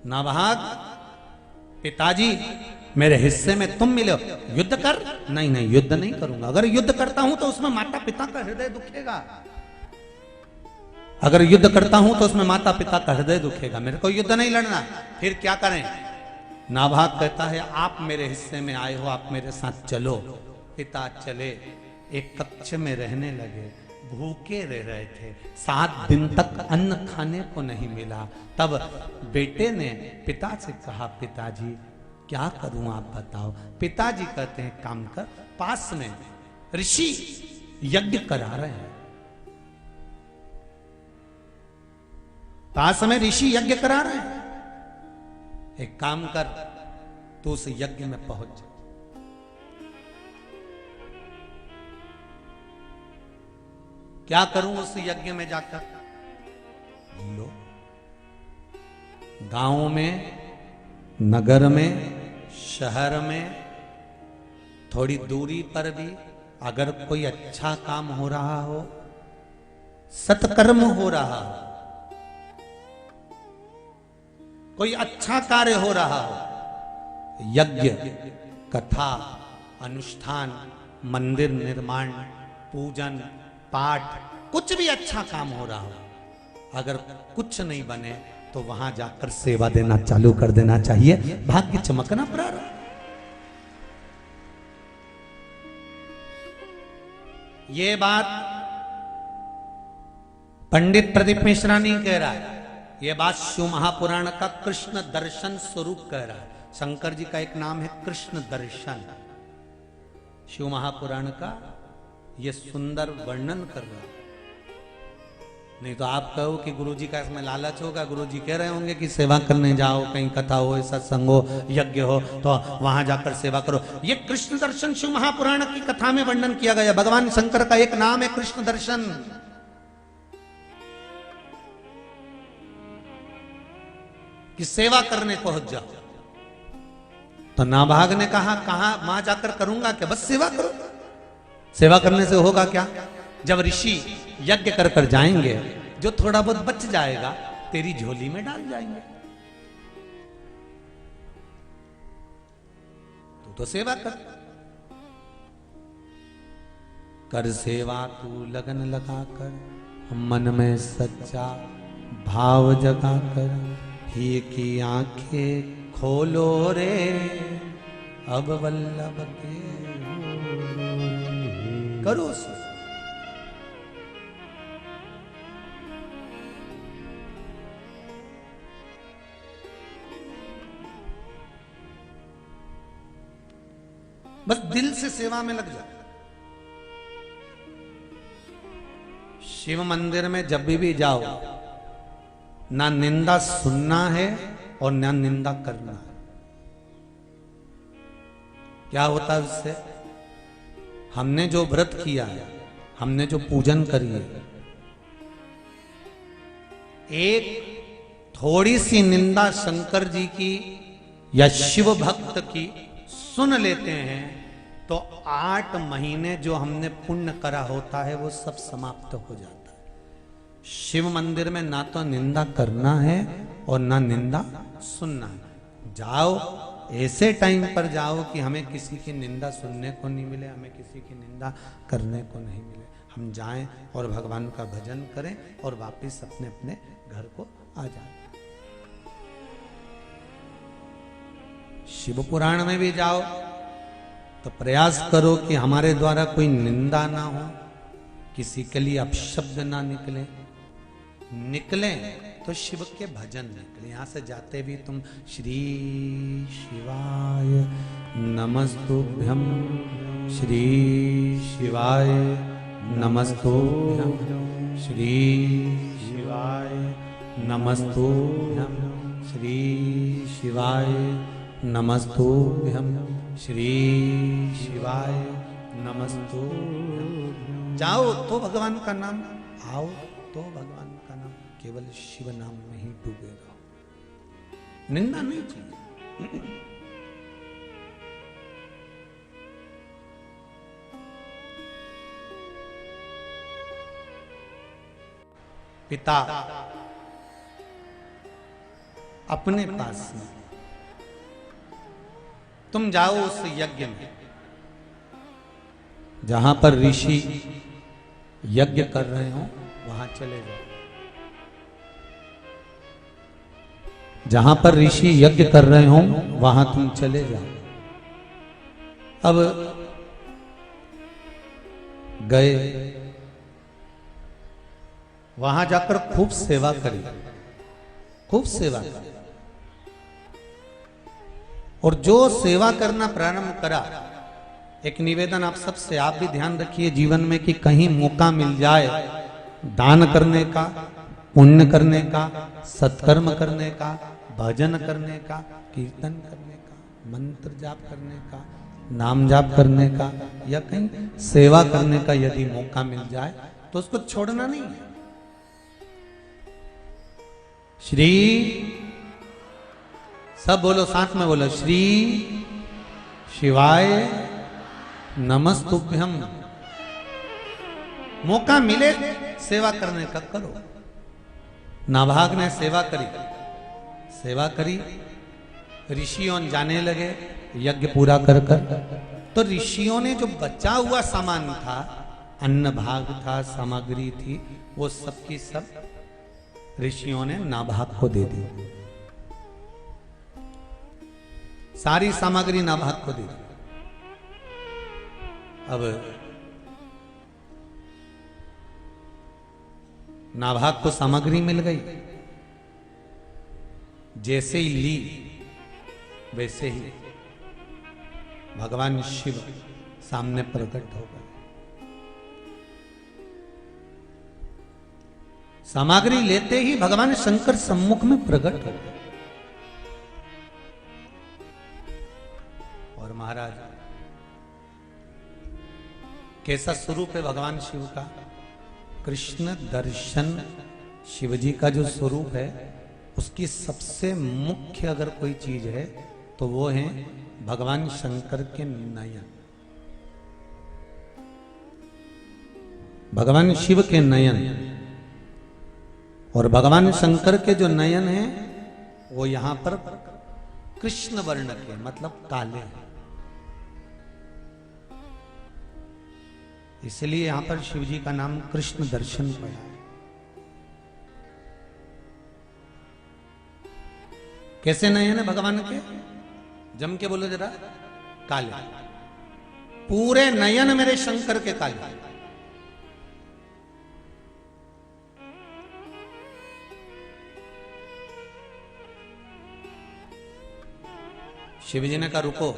नभाग पिताजी मेरे हिस्से में तुम मिले हो, युद्ध कर। नहीं नहीं युद्ध नहीं करूंगा, अगर युद्ध करता हूं तो उसमें माता पिता का हृदय दुखेगा, अगर युद्ध करता हूं तो उसमें माता पिता का हृदय दुखेगा, मेरे को युद्ध नहीं लड़ना। फिर क्या करें। नाभाग कहता है आप मेरे हिस्से में आए हो, आप मेरे साथ चलो। पिता चले, एक कक्ष में रहने लगे, भूखे रह रहे थे, 7 दिन तक अन्न खाने को नहीं मिला। तब बेटे ने पिता से कहा, पिताजी क्या करूं आप बताओ। पिताजी कहते हैं काम कर, पास में ऋषि यज्ञ करा रहे हैं, पास में ऋषि यज्ञ करा रहे हैं, एक काम कर तू उस यज्ञ में पहुंच जा। क्या करूं उस यज्ञ में जाकर। लो, गांव में, नगर में, शहर में, थोड़ी दूरी पर भी अगर कोई अच्छा काम हो रहा हो, सत्कर्म हो रहा हो, कोई अच्छा कार्य हो रहा हो, यज्ञ, कथा, अनुष्ठान, मंदिर निर्माण, पूजन, पाठ, कुछ भी अच्छा काम हो रहा हो, अगर कुछ नहीं बने तो वहां जाकर सेवा देना चालू कर देना चाहिए, भाग्य चमकना प्रारंभ। ये बात पंडित प्रदीप मिश्रा नहीं कह रहा है, ये बात शिव महापुराण का कृष्ण दर्शन स्वरूप कह रहा है। शंकर जी का एक नाम है कृष्ण दर्शन, शिव महापुराण का ये सुंदर वर्णन कर रहा है। नहीं तो आप कहो कि गुरुजी का इसमें लालच होगा, गुरुजी कह रहे होंगे कि सेवा करने जाओ, कहीं कथा हो, सत्संग हो, यज्ञ हो तो वहां जाकर सेवा करो। ये कृष्ण दर्शन शिव महापुराण की कथा में वर्णन किया गया। भगवान शंकर का एक नाम है कृष्ण दर्शन। कि सेवा करने पहुंच जाओ। तो नाभाग ने कहा कहां वहां जाकर करूंगा क्या, बस सेवा करो। सेवा करने से होगा क्या, जब ऋषि यज्ञ कर कर जाएंगे, जो थोड़ा बहुत बच जाएगा तेरी झोली में डाल जाएंगे, तू तो सेवा कर। कर सेवा तू लगन लगा कर, मन में सच्चा भाव जगा कर, ही की आंखें खोलो रे, अब वल्लभ के करो से। बस दिल से सेवा में लग जा। शिव मंदिर में जब भी जाओ, ना निंदा सुनना है और ना निंदा करना है। क्या होता है उससे, हमने जो व्रत किया है, हमने जो पूजन करी है, एक थोड़ी सी निंदा शंकर जी की या शिव भक्त की सुन लेते हैं तो 8 महीने जो हमने पुण्य करा होता है वो सब समाप्त हो जाता है। शिव मंदिर में ना तो निंदा करना है और ना निंदा सुनना है। जाओ ऐसे टाइम पर जाओ कि हमें किसी की निंदा सुनने को नहीं मिले, हमें किसी की निंदा करने को नहीं मिले। हम जाएं और भगवान का भजन करें और वापस अपने अपने घर को आ जाएं। शिव पुराण में भी जाओ तो प्रयास करो कि हमारे द्वारा कोई निंदा ना हो, किसी के लिए अपशब्द ना निकले। निकले तो शिव के भजन निकले। यहां से जाते भी तुम श्री शिवाय नमस्तुभ्यम, श्री शिवाय नमस्तुभ्यम, श्री शिवाय नमस्तुभ्यम, श्री शिवाय नमस्तुभ्यम, श्री शिवाय नमस्तुभ्यम। जाओ तो भगवान का नाम, आओ तो भगवान का नाम, केवल शिव नाम में ही डूबे रहो। निंदा नहीं चाहिए। पिता अपने पास में, तुम जाओ उस यज्ञ में जहां पर ऋषि यज्ञ कर रहे हो, वहां चले जाओ। जहां पर ऋषि यज्ञ कर रहे हो वहां तुम चले जाओ। अब गए, वहां जाकर खूब सेवा करी, खूब सेवा करी। और जो सेवा करना प्रारंभ करा, एक निवेदन आप सबसे, आप भी ध्यान रखिए जीवन में कि कहीं मौका मिल जाए दान करने का, पुण्य करने का, सत्कर्म करने का, भजन करने का, कीर्तन करने का, मंत्र जाप करने का, नाम जाप करने का, या कहीं सेवा करने का यदि मौका मिल जाए तो उसको छोड़ना नहीं है। श्री, सब बोलो, साथ में बोलो, श्री शिवाय नमस्तुभ्यम। मौका मिले सेवा करने का करो। नाभाग ने सेवा करी, सेवा करी, ऋषियों जाने लगे यज्ञ पूरा कर कर। तो ऋषियों ने जो बचा हुआ सामान था, अन्न भाग था, सामग्री थी, वो सब की सब ऋषियों ने नाभाग को दे दी। सारी सामग्री नाभाग को दे दी। अब नाभाग को सामग्री मिल गई, जैसे ही ली वैसे ही भगवान शिव सामने प्रकट हो गए। सामग्री लेते ही भगवान शंकर सम्मुख में प्रकट हो गए। और महाराज, कैसा स्वरूप है भगवान शिव का? कृष्ण दर्शन शिवजी का जो स्वरूप है, उसकी सबसे मुख्य अगर कोई चीज है तो वो है भगवान शंकर के नयन। भगवान शिव के नयन, और भगवान शंकर के जो नयन है वो यहां पर कृष्ण वर्ण के, मतलब काले हैं। इसलिए यहां पर शिवजी का नाम कृष्ण दर्शन पड़ा है। कैसे नयन है भगवान के? जम के बोलो जरा, काले। पूरे नयन मेरे शंकर के काले। शिवजी ने कहा रुको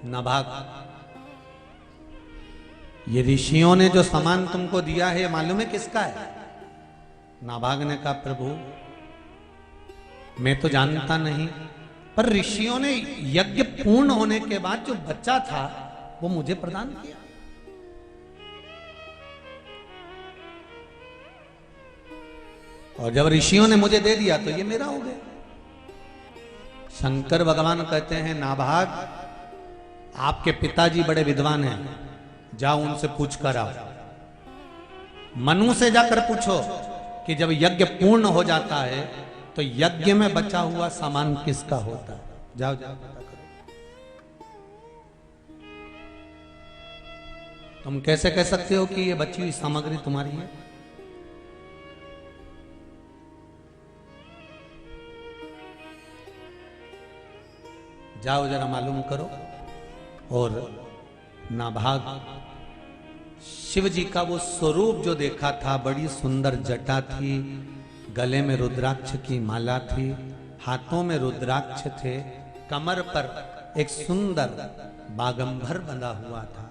नाभाग, ये ऋषियों ने जो सामान तुमको दिया है मालूम है किसका है? नाभाग ने कहा प्रभु मैं तो जानता नहीं, पर ऋषियों ने यज्ञ पूर्ण होने के बाद जो बच्चा था वो मुझे प्रदान किया। और जब ऋषियों ने मुझे दे दिया तो ये मेरा हो गया। शंकर भगवान कहते हैं नाभाग, आपके पिताजी बड़े विद्वान हैं, जाओ उनसे पूछ कर आओ। मनु से जाकर पूछो कि जब यज्ञ पूर्ण हो जाता है तो यज्ञ में बचा हुआ सामान किसका होता है। जाओ जाओ पता करो। तुम कैसे कह सकते हो कि ये बची हुई सामग्री तुम्हारी है? जाओ जरा मालूम करो। और नाभाग शिव जी का वो स्वरूप जो देखा था, बड़ी सुंदर जटा थी, गले में रुद्राक्ष की माला थी, हाथों में रुद्राक्ष थे, कमर पर एक सुंदर बागंबर बंधा हुआ था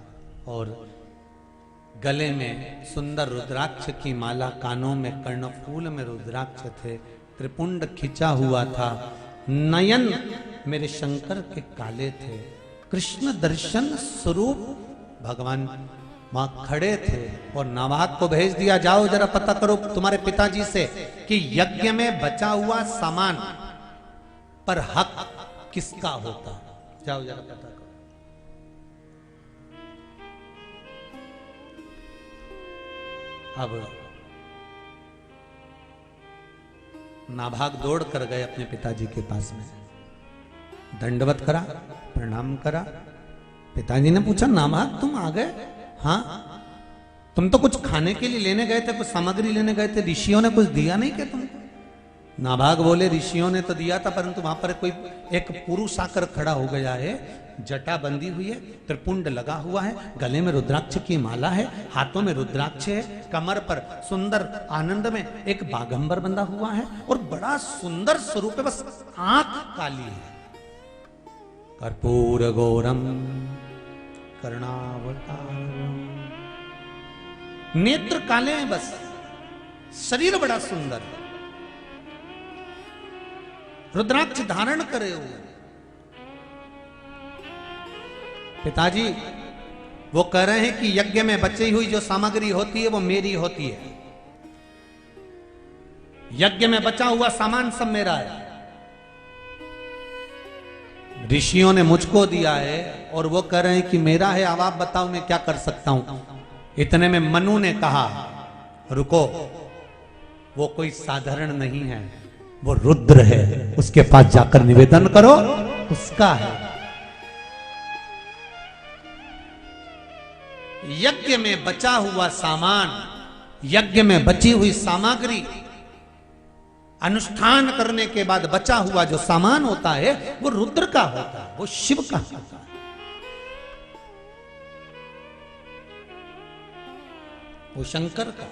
और गले में सुंदर रुद्राक्ष की माला, कानों में कर्णफूल में रुद्राक्ष थे, त्रिपुंड खिंचा हुआ था, नयन मेरे शंकर के काले थे, कृष्ण दर्शन स्वरूप भगवान वहां खड़े थे। और नाभाग को भेज दिया, जाओ जरा पता करो तुम्हारे पिताजी से कि यज्ञ में बचा हुआ सामान पर हक किसका होता। जाओ जरा पता करो। अब नाभाग दौड़ कर गए अपने पिताजी के पास में, दंडवत करा, प्रणाम करा। पिताजी ने पूछा, नाभाग तुम आ गए? हाँ, तुम तो कुछ खाने के लिए लेने गए थे, कुछ सामग्री लेने गए थे, ऋषियों ने कुछ दिया नहीं क्या तुमको? नाभाग बोले, ऋषियों ने तो दिया था, परंतु वहां पर कोई एक पुरुष आकर खड़ा हो गया है, जटा बंधी हुई है, त्रिपुंड लगा हुआ है, गले में रुद्राक्ष की माला है, हाथों में रुद्राक्ष है, कमर पर सुंदर आनंद में एक बागंबर बंधा हुआ है और बड़ा सुंदर स्वरूप है, बस आंख काली है। कर्पूर गौरम कर्णावतारम, नेत्र काले हैं बस, शरीर बड़ा सुंदर, रुद्राक्ष धारण करे हुए। पिताजी वो कह रहे हैं कि यज्ञ में बची हुई जो सामग्री होती है वो मेरी होती है, यज्ञ में बचा हुआ सामान सब मेरा है, ऋषियों ने मुझको दिया है और वो कह रहे हैं कि मेरा है। अब आप बताओ मैं क्या कर सकता हूं। इतने में मनु ने कहा, रुको, वो कोई साधारण नहीं है, वो रुद्र है, उसके पास जाकर निवेदन करो, उसका है। यज्ञ में बचा हुआ सामान, यज्ञ में बची हुई सामग्री, अनुष्ठान करने के बाद बचा हुआ जो सामान होता है वो रुद्र का होता है, वो शिव का होता है। वो शंकर का।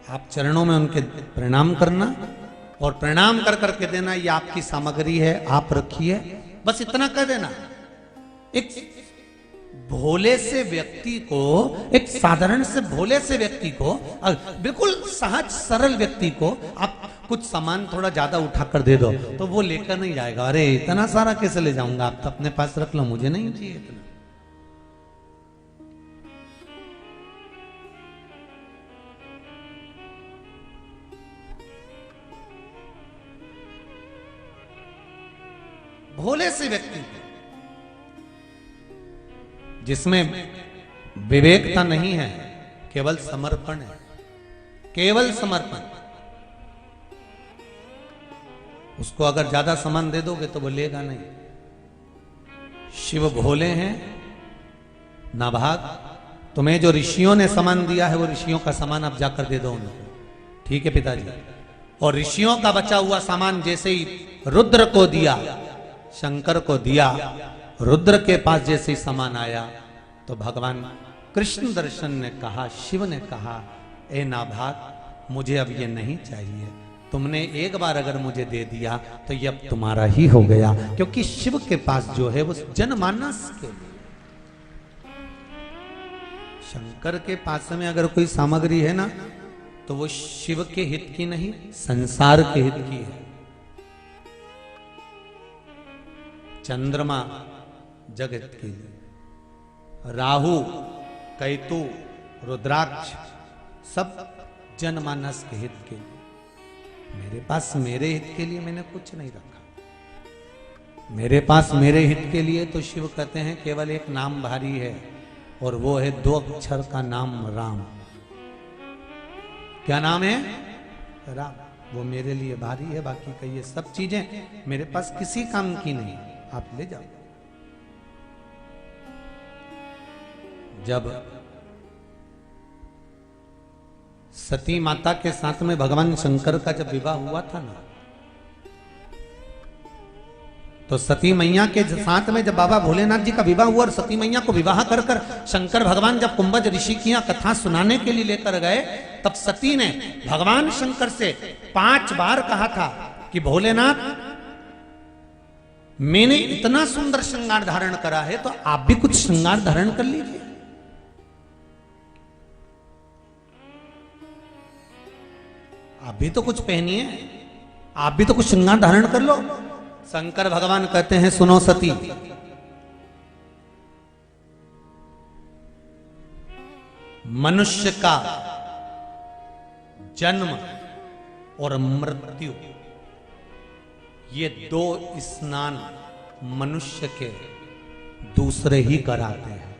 आप चरणों में उनके प्रणाम करना और प्रणाम कर करके देना, ये आपकी सामग्री है, आप रखिए, बस इतना कह देना। एक भोले से व्यक्ति को, एक साधारण से भोले से व्यक्ति को, बिल्कुल सहज सरल व्यक्ति को आप कुछ सामान थोड़ा ज्यादा उठा कर दे दो तो वो लेकर नहीं जाएगा। अरे इतना सारा कैसे ले जाऊंगा, आप तो अपने पास रख लो, मुझे नहीं चाहिए इतना। भोले से व्यक्ति जिसमें विवेकता नहीं है, केवल समर्पण है, केवल समर्पण, उसको अगर ज्यादा सामान दे दोगे तो वो लेगा नहीं। शिव भोले हैं। नाभाग, तुम्हें जो ऋषियों ने सामान दिया है वो ऋषियों का सामान आप जाकर दे दो उनको, ठीक है पिताजी? और ऋषियों का बचा हुआ सामान जैसे ही रुद्र को दिया, शंकर को दिया, रुद्र के पास जैसे ही सामान आया तो भगवान कृष्ण दर्शन ने कहा, शिव ने कहा, ए नाभाग मुझे अब ये नहीं चाहिए, तुमने एक बार अगर मुझे दे दिया तो ये अब तुम्हारा ही हो गया। क्योंकि शिव के पास जो है वो जनमानस के लिए, शंकर के पास में अगर कोई सामग्री है ना तो वो शिव के हित की नहीं, संसार के हित की है। चंद्रमा जगत के लिए, राहु, कैतु, रुद्राक्ष सब जनमानस के हित के लिए। मेरे पास मेरे हित के लिए मैंने कुछ नहीं रखा। मेरे पास मेरे हित के लिए तो शिव कहते हैं केवल एक नाम भारी है और वो है 2 अक्षर का नाम राम। क्या नाम है? राम। वो मेरे लिए भारी है, बाकी का ये सब चीजें मेरे पास किसी काम की नहीं, आप ले जाओ। जब सती माता के साथ में भगवान शंकर का जब विवाह हुआ था ना, तो सती मैया के साथ में जब बाबा भोलेनाथ जी का विवाह हुआ और सती मैया को विवाह कर कर शंकर भगवान जब कुंभज ऋषि की यहाँ कथा सुनाने के लिए लेकर गए, तब सती ने भगवान शंकर से 5 बार कहा था कि भोलेनाथ, मैंने इतना सुंदर श्रृंगार धारण करा है, तो आप भी कुछ श्रृंगार धारण कर लीजिए। आप भी तो कुछ पहनिए, आप भी तो कुछ श्रृंगार धारण कर लो। शंकर भगवान कहते हैं, सुनो सती, मनुष्य का जन्म और मृत्यु, ये 2 स्नान मनुष्य के दूसरे ही कराते हैं,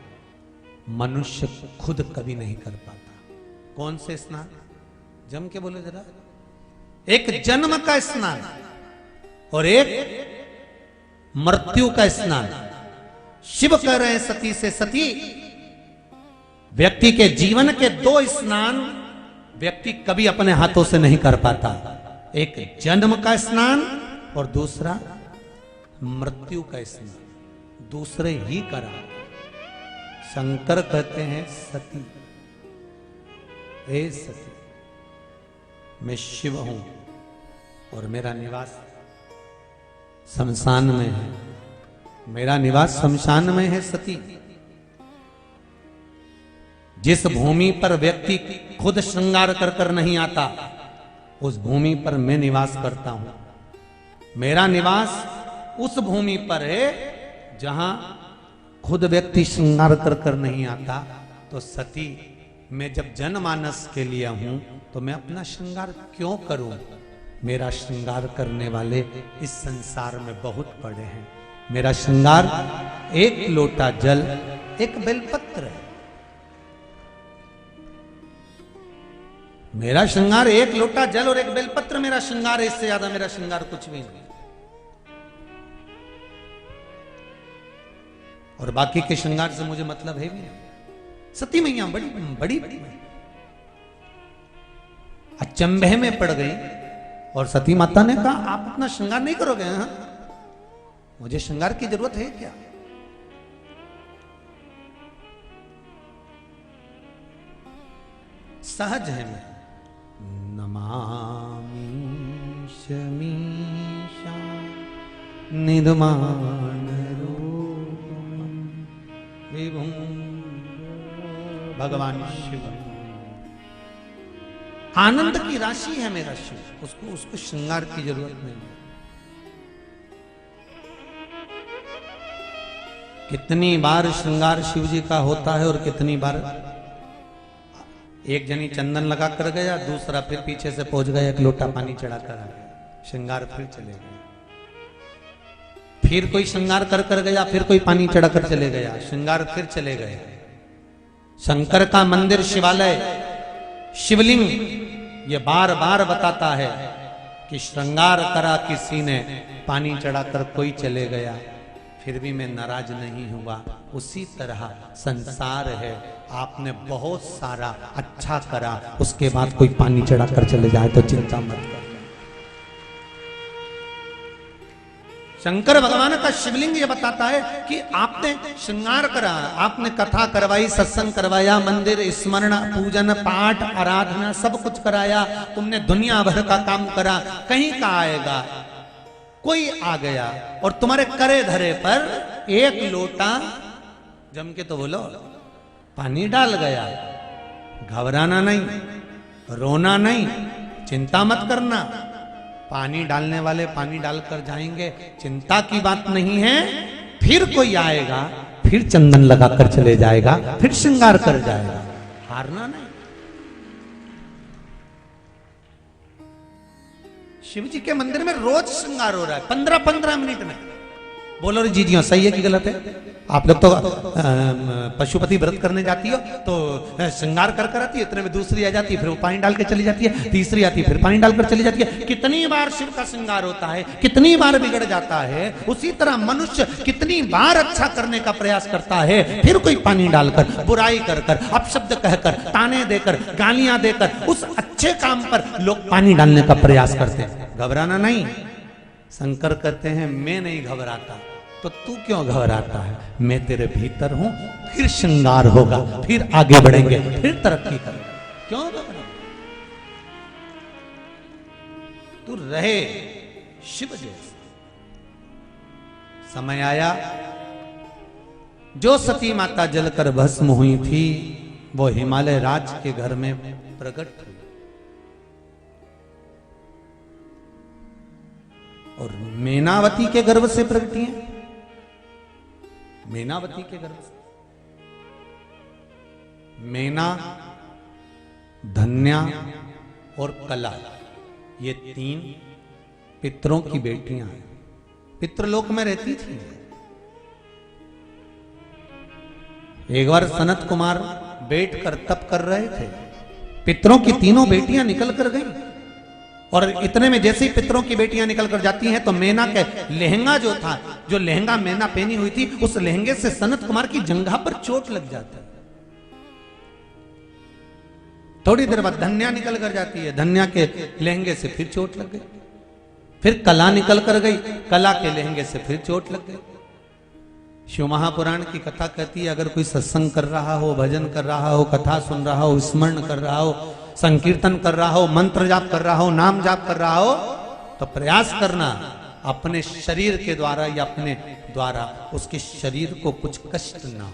मनुष्य खुद कभी नहीं कर पाता। कौन से स्नान? जम के बोले जरा। एक जन्म का स्नान और एक मृत्यु का स्नान। शिव कह रहे हैं सती से, सती, व्यक्ति के जीवन के 2 स्नान व्यक्ति कभी अपने हाथों से नहीं कर पाता। एक जन्म का स्नान और दूसरा मृत्यु का स्नान, दूसरे ही करा। शंकर कहते हैं, सती, हे सती, मैं शिव हूं और मेरा निवास शमशान में है, मेरा निवास शमशान में है। सती, जिस भूमि पर व्यक्ति खुद श्रृंगार कर कर नहीं आता, उस भूमि पर मैं निवास करता हूं। मेरा निवास उस भूमि पर है जहां खुद व्यक्ति श्रृंगार कर कर नहीं आता। तो सती, मैं जब जनमानस के लिए हूं, तो मैं अपना श्रृंगार क्यों करूं? मेरा श्रृंगार करने वाले इस संसार में बहुत पड़े हैं। मेरा श्रृंगार 1 लोटा जल, 1 बेलपत्र है। मेरा श्रृंगार 1 लोटा जल और 1 बेलपत्र मेरा श्रृंगार है, इससे ज्यादा मेरा श्रृंगार कुछ भी नहीं। और बाकी के श्रृंगार से मुझे मतलब है भी नहीं। सती मैया बड़ी बड़ी अचंभे में पड़ गई और सती माता ने कहा, आप अपना श्रृंगार नहीं करोगे? हाँ, मुझे श्रृंगार की जरूरत है क्या? सहज है मैं। नमामि शमीशा निधमान रूपम विभुं भगवान शिव। आनंद की राशि है मेरा शिव, उसको श्रृंगार की जरूरत नहीं। कितनी बार श्रृंगार शिव जी का होता है और कितनी बार एक जनी चंदन लगा कर गया, दूसरा फिर पीछे से पहुंच गया, 1 लोटा पानी चढ़ाकर आ गया, श्रृंगार फिर चले गए। फिर कोई श्रृंगार कर गया, फिर कोई पानी चढ़ाकर चले गया, श्रृंगार फिर चले गए। शंकर का मंदिर, शिवालय, शिवलिंग ये बार बार बताता है कि श्रृंगार करा किसी ने, पानी चढ़ाकर कोई चले गया, फिर भी मैं नाराज नहीं हुआ। उसी तरह संसार है, आपने बहुत सारा अच्छा करा, उसके बाद कोई पानी चढ़ाकर चले जाए तो चिंता मत कर। शंकर भगवान का शिवलिंग ये बताता है कि आपने श्रृंगार करा, आपने कथा करवाई, सत्संग करवाया, मंदिर स्मरण, पूजन, पाठ, आराधना सब कुछ कराया, तुमने दुनिया भर का काम करा, कहीं का आएगा कोई आ गया और तुम्हारे करे धरे पर 1 लोटा, जम के तो बोलो, पानी डाल गया। घबराना नहीं, रोना नहीं, चिंता मत करना। पानी डालने वाले पानी डालकर जाएंगे, चिंता की बात नहीं है। फिर कोई आएगा, फिर चंदन लगाकर चले जाएगा, फिर श्रृंगार कर जाएगा, हारना नहीं। शिव जी के मंदिर में रोज श्रृंगार हो रहा है, 15-15 मिनट में। बोलो रे जी जी हाँ, सही है कि गलत है? आप लोग तो पशुपति व्रत करने जाती हो तो श्रृंगार कर कर आती है, इतने में दूसरी आ जाती है, फिर वो पानी डाल के चली जाती है, तीसरी आती है फिर पानी डालकर चली जाती है। कितनी बार शिव का श्रृंगार होता है, कितनी बार बिगड़ जाता है। उसी तरह मनुष्य कितनी बार अच्छा करने का प्रयास करता है, फिर कोई पानी डालकर, बुराई कर कर, अपशब्द कहकर, ताने देकर, गालियां देकर उस अच्छे काम पर लोग पानी डालने का प्रयास करते हैं। घबराना नहीं। शंकर कहते हैं मैं नहीं घबराता, तो तू क्यों घबराता है? मैं तेरे भीतर हूं, फिर श्रृंगार होगा, फिर आगे बढ़ेंगे, फिर तरक्की करेंगे। क्यों घबरा? तू रहे शिव जैसा। समय आया, जो सती माता जलकर भस्म हुई थी वो हिमालय राज के घर में प्रकट हुई और मेनावती के गर्भ से प्रकटी है। मेनावती के गर्भ से। मेना, धन्या और कला, ये तीन पितरों की बेटियां हैं। पितृलोक में रहती थी। एक बार सनत कुमार बैठकर तप कर रहे थे, पितरों की तीनों बेटियां निकल कर गईं और इतने में जैसे ही पितरों की बेटियां निकल कर जाती हैं तो मेना के लहंगा जो था, जो लहंगा मेना पहनी हुई थी, उस लहंगे से सनत कुमार की जंघा पर चोट लग जाती है। थोड़ी देर बाद धन्या निकल कर जाती है, धन्या के लहंगे से फिर चोट लग गई। फिर कला निकल कर गई, कला के लहंगे से फिर चोट लग गई। शिव महापुराण की कथा कहती है, अगर कोई सत्संग कर रहा हो, भजन कर रहा हो, कथा सुन रहा हो, स्मरण कर रहा हो, संकीर्तन कर रहा हो, मंत्र जाप कर रहा हो, नाम जाप कर रहा हो, तो प्रयास करना अपने शरीर के द्वारा या अपने द्वारा उसके शरीर को कुछ कष्ट ना हो,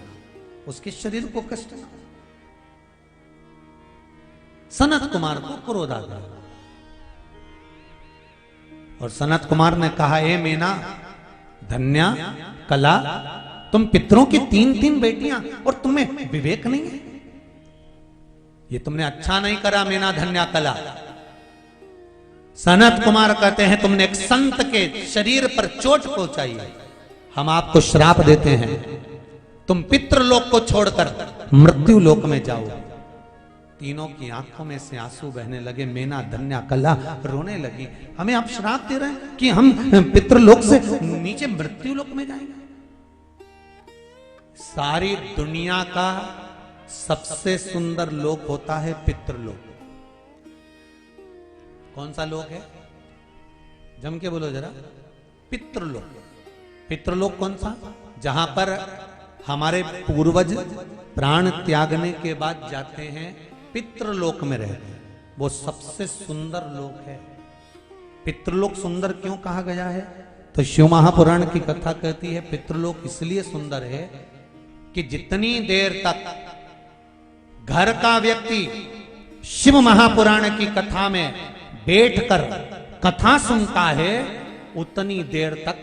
उसके शरीर को कष्ट ना हो। सनत कुमार को क्रोध आ गया और सनत कुमार ने कहा, ए मेना, धन्या, कला, तुम पितरों की तीन तीन बेटियां और तुम्हें विवेक नहीं है। ये तुमने अच्छा नहीं करा मेना, धन्या, कला। सनत कुमार कहते हैं तुमने एक संत के शरीर पर चोट पहुंचाई है, हम आपको श्राप देते हैं, तुम पितृलोक को छोड़कर मृत्यु लोक में जाओ। तीनों की आंखों में से आंसू बहने लगे। मेना, धन्या, कला रोने लगी। हमें आप श्राप दे रहे हैं कि हम पितृलोक से नीचे मृत्यु लोक में जाएंगे। सारी दुनिया का सबसे सुंदर लोक होता है पितृलोक। कौन सा लोक है? जम के बोलो जरा। पितृलोक। पितृलोक कौन सा? जहां पर हमारे पूर्वज प्राण त्यागने के बाद जाते हैं, पितृलोक में रहते हैं, वो सबसे सुंदर लोक है। पितृलोक सुंदर क्यों कहा गया है? तो शिव महापुराण की कथा कहती है पितृलोक इसलिए सुंदर है कि जितनी देर तक घर का व्यक्ति शिव महापुराण की कथा में बैठकर कथा सुनता है, उतनी देर तक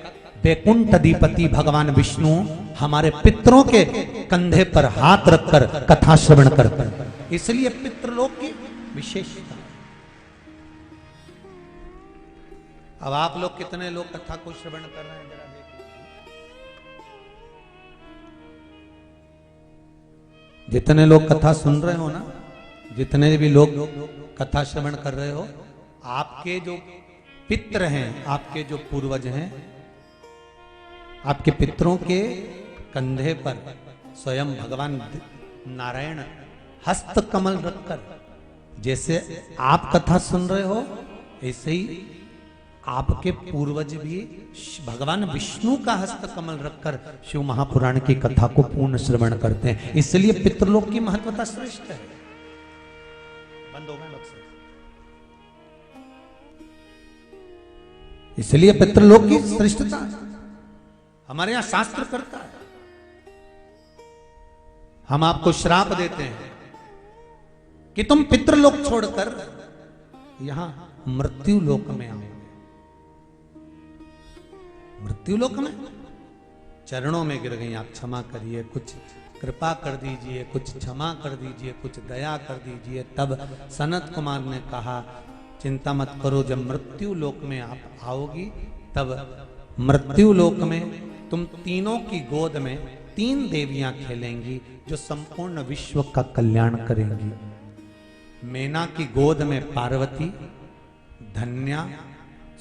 वैकुंठ अधिपति भगवान विष्णु हमारे पितरों के कंधे पर हाथ रखकर कथा श्रवण करते हैं। इसलिए पितृलोक की विशेषता। अब आप लोग कितने लोग कथा को श्रवण कर रहे हैं जरा देखिए। जितने लोग कथा सुन रहे हो ना, जितने भी लोग कथा श्रवण कर रहे हो, आपके जो पितृ हैं, आपके जो पूर्वज हैं, आपके पितरों के कंधे पर स्वयं भगवान नारायण हस्त कमल रखकर, जैसे आप कथा सुन रहे हो ऐसे ही आपके पूर्वज भी भगवान विष्णु का हस्त कमल रखकर शिव महापुराण की कथा को पूर्ण श्रवण करते हैं। इसलिए पितृलोक की महत्वता श्रेष्ठ है। बंद हो गए बक्से। इसलिए पितृलोक की श्रेष्ठता हमारे यहां शास्त्र करता है। हम आपको श्राप देते हैं कि तुम पितृलोक छोड़कर यहां मृत्यु लोक में आओ। मृत्यु लोक में चरणों में गिर गई, आप क्षमा करिए, कुछ कृपा कर दीजिए, कुछ क्षमा कर दीजिए, कुछ दया कर दीजिए। तब सनत कुमार ने कहा, चिंता मत करो, जब मृत्यु लोक में आप आओगी तब मृत्यु लोक में तुम तीनों की गोद में 3 देवियां खेलेंगी जो संपूर्ण विश्व का कल्याण करेंगी। मैना की गोद में पार्वती धन्या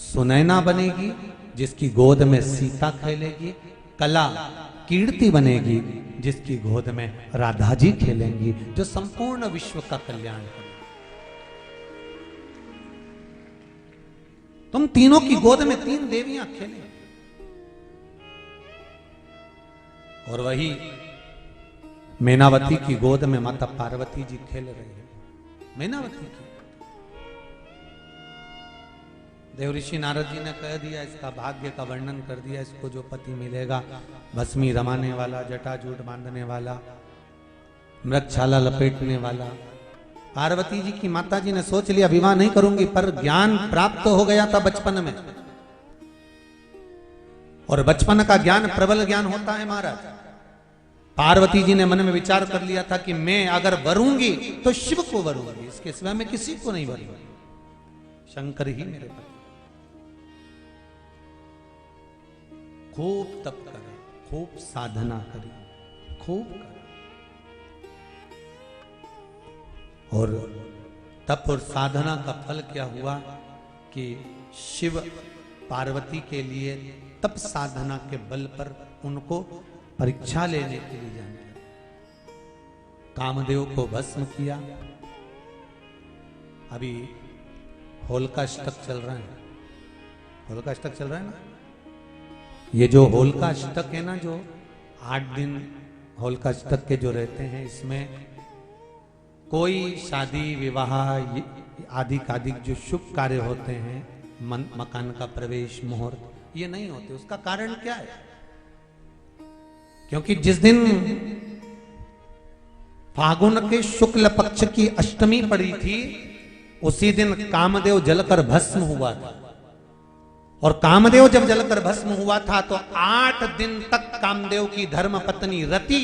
सुनैना बनेगी, जिसकी गोद में सीता खेलेगी। कला कीर्ति बनेगी, जिसकी गोद में राधा जी खेलेंगी, जो संपूर्ण विश्व का कल्याण करेंगी। तुम तीनों की गोद में 3 देवियां खेलें। और वही मैनावती की गोद में माता पार्वती जी खेल रहे हैं। मैनावती की देव ऋषि नारद जी ने कह दिया, इसका भाग्य का वर्णन कर दिया। इसको जो पति मिलेगा, भस्मी रमाने वाला, जटाजूट बांधने वाला, मृगछाला लपेटने वाला। पार्वती जी की माता जी ने सोच लिया विवाह नहीं करूंगी, पर ज्ञान प्राप्त हो गया था बचपन में, और बचपन का ज्ञान प्रबल ज्ञान होता है महाराज। पार्वती जी ने मन में विचार कर लिया था कि मैं अगर वरूंगी तो शिव को वरूंगी, इसके सिवा मैं किसी को नहीं वरूंगी, शंकर ही मेरे पति। खूब तप करा, खूब साधना करी, खूब करा, और तप और साधना का फल क्या हुआ कि शिव पार्वती के लिए तप साधना के बल पर उनको परीक्षा लेने के लिए जाने लगे। कामदेव को भस्म किया। अभी होलिका अष्टक चल रहा है, होलिका अष्टक चल रहा है ना। ये जो होलिका अष्टक है ना, जो 8 दिन होलिका अष्टक के जो रहते हैं, इसमें कोई शादी विवाह आदि कादिक जो शुभ कार्य होते हैं, मकान का प्रवेश मुहूर्त, ये नहीं होते। उसका कारण क्या है? क्योंकि जिस दिन फागुन के शुक्ल पक्ष की अष्टमी पड़ी थी, उसी दिन कामदेव जलकर भस्म हुआ था। और कामदेव जब जलकर भस्म हुआ था तो 8 दिन तक कामदेव की धर्म पत्नी रति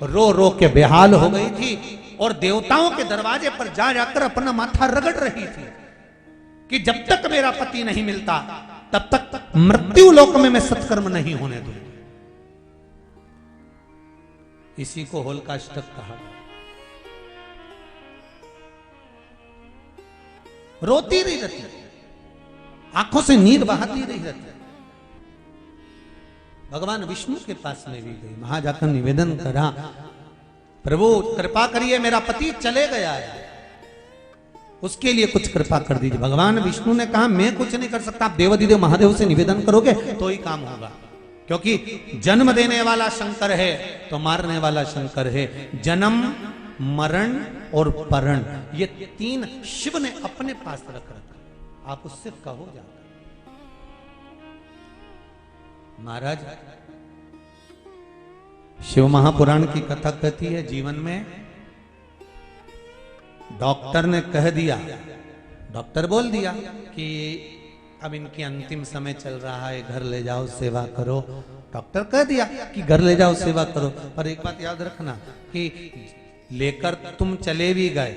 रो रो के बेहाल हो गई थी, और देवताओं के दरवाजे पर जा जाकर अपना माथा रगड़ रही थी कि जब तक मेरा पति नहीं मिलता तब तक मृत्यु लोक में मैं सत्कर्म नहीं होने दूंगी। इसी को होलिका अष्टक कहा। रोती रही रहती, आंखों से नीर बहाती रही रहती। भगवान विष्णु के पास में भी गई, वहां जाकर निवेदन करा, प्रभु कृपा करिए, मेरा पति चले गया है, उसके लिए कुछ कृपा कर दीजिए। भगवान विष्णु ने कहा मैं कुछ नहीं कर सकता, आप देवाधिदेव महादेव से निवेदन करोगे तो ही काम होगा, क्योंकि जन्म देने वाला शंकर है तो मारने वाला शंकर है। जन्म, मरण और परण, ये 3 शिव ने अपने पास रख रखा, आप उससे कहो जाकर। महाराज, शिव महापुराण की कथा कहती है, जीवन में डॉक्टर ने कह दिया, डॉक्टर बोल दिया कि अब इनकी अंतिम समय चल रहा है, घर ले जाओ सेवा करो। डॉक्टर कह दिया कि घर ले जाओ सेवा करो, पर एक बात याद रखना कि लेकर तुम चले भी गए,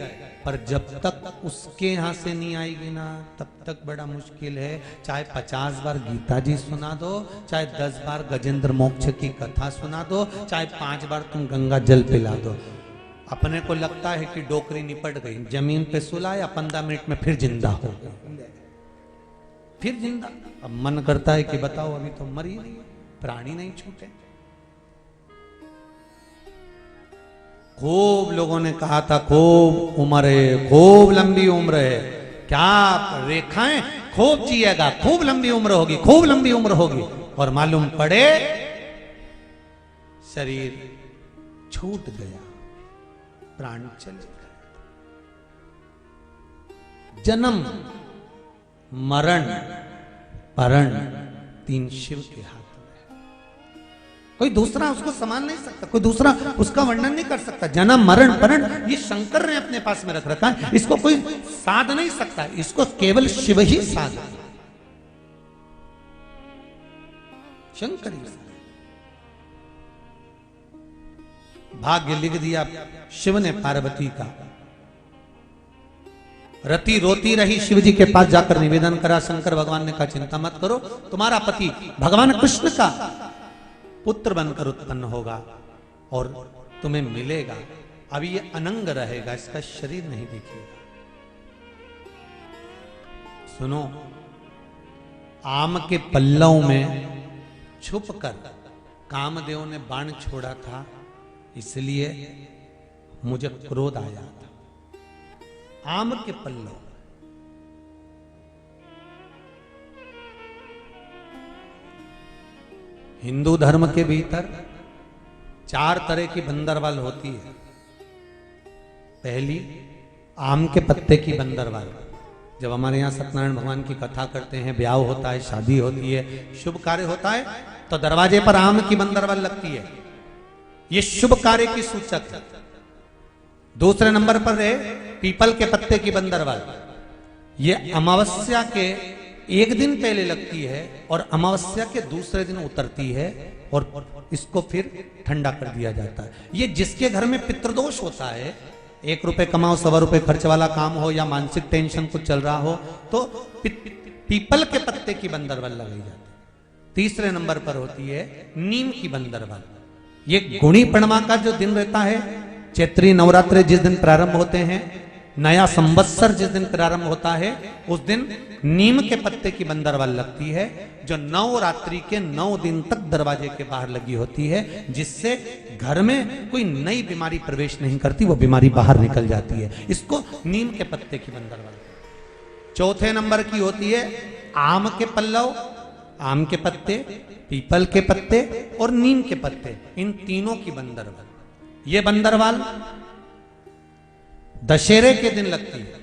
पर जब तक उसके यहां से नहीं आएगी ना, तब तक बड़ा मुश्किल है। चाहे 50 बार गीता जी सुना दो, चाहे 10 बार गजेंद्र मोक्ष की कथा सुना दो, चाहे 5 बार तुम गंगा जल पिला दो। अपने को लगता है कि डोकरी निपट गई, जमीन पे सुलाया, 15 मिनट में फिर जिंदा हो गई, फिर जिंदा। अब मन करता है कि बताओ, अभी तो मरी नहीं, प्राणी नहीं छूटे। खूब लोगों ने कहा था, खूब उम्र है, खूब लंबी उम्र है, क्या रेखाएं, खूब जिएगा, खूब लंबी उम्र होगी, खूब लंबी उम्र होगी, और मालूम पड़े शरीर छूट गया, प्राण चले गए। जन्म, मरण, परण 3 शिव के हाथ में है। कोई दूसरा उसको संभाल नहीं सकता, कोई दूसरा उसका वर्णन नहीं कर सकता। जन्म, मरण, परण ये शंकर ने अपने पास में रख रखा है, इसको कोई साध नहीं सकता, इसको केवल शिव ही साध, शंकर ही। भाग्य लिख दिया शिव ने पार्वती का। रति रोती रही, शिव जी के पास जाकर निवेदन करा। शंकर भगवान ने कहा चिंता मत करो, तुम्हारा पति भगवान कृष्ण का पुत्र बनकर उत्पन्न होगा और तुम्हें मिलेगा। अब ये अनंग रहेगा, इसका शरीर नहीं दिखेगा। सुनो, आम के पल्लव में छुपकर कामदेव ने बाण छोड़ा था, इसलिए मुझे क्रोध आया था। आम के पल्लव, हिंदू धर्म के भीतर 4 तरह की बंदरवाल होती है। पहली, आम के पत्ते की बंदरवाल। जब हमारे यहाँ सत्यनारायण भगवान की कथा करते हैं, ब्याह होता है, शादी होती है, शुभ कार्य होता है, तो दरवाजे पर आम की बंदरवाल लगती है। ये शुभ कार्य की सूचक है। दूसरे नंबर पर है पीपल के पत्ते की बंदरवाल। ये अमावस्या के 1 दिन पहले लगती है और अमावस्या के दूसरे दिन उतरती है और इसको फिर ठंडा कर दिया जाता है। ये जिसके घर में पितृदोष होता है, 1 रुपए कमाओ 100 रुपए खर्च वाला काम हो या मानसिक टेंशन कुछ चल रहा हो, तो पीपल के पत्ते की बंदरवाल लगाई जाती है। तीसरे नंबर पर होती है नीम की बंदरवाल। ये गुणी पूर्णिमा का जो दिन रहता है, चैत्री नवरात्रि जिस दिन प्रारंभ होते हैं, नया संवत्सर जिस दिन प्रारंभ होता है, उस दिन नीम के पत्ते की बंदरवाल लगती है, जो नवरात्रि के 9 दिन तक दरवाजे के बाहर लगी होती है, जिससे घर में कोई नई बीमारी प्रवेश नहीं करती, वो बीमारी बाहर निकल जाती है। इसको नीम के पत्ते की बंदरवाल। चौथे नंबर की होती है आम के पल्लव, आम के पत्ते, पीपल के पत्ते और नीम के पत्ते, इन तीनों की बंदरवाल। ये बंदरवाल दशहरे के दिन लगती है।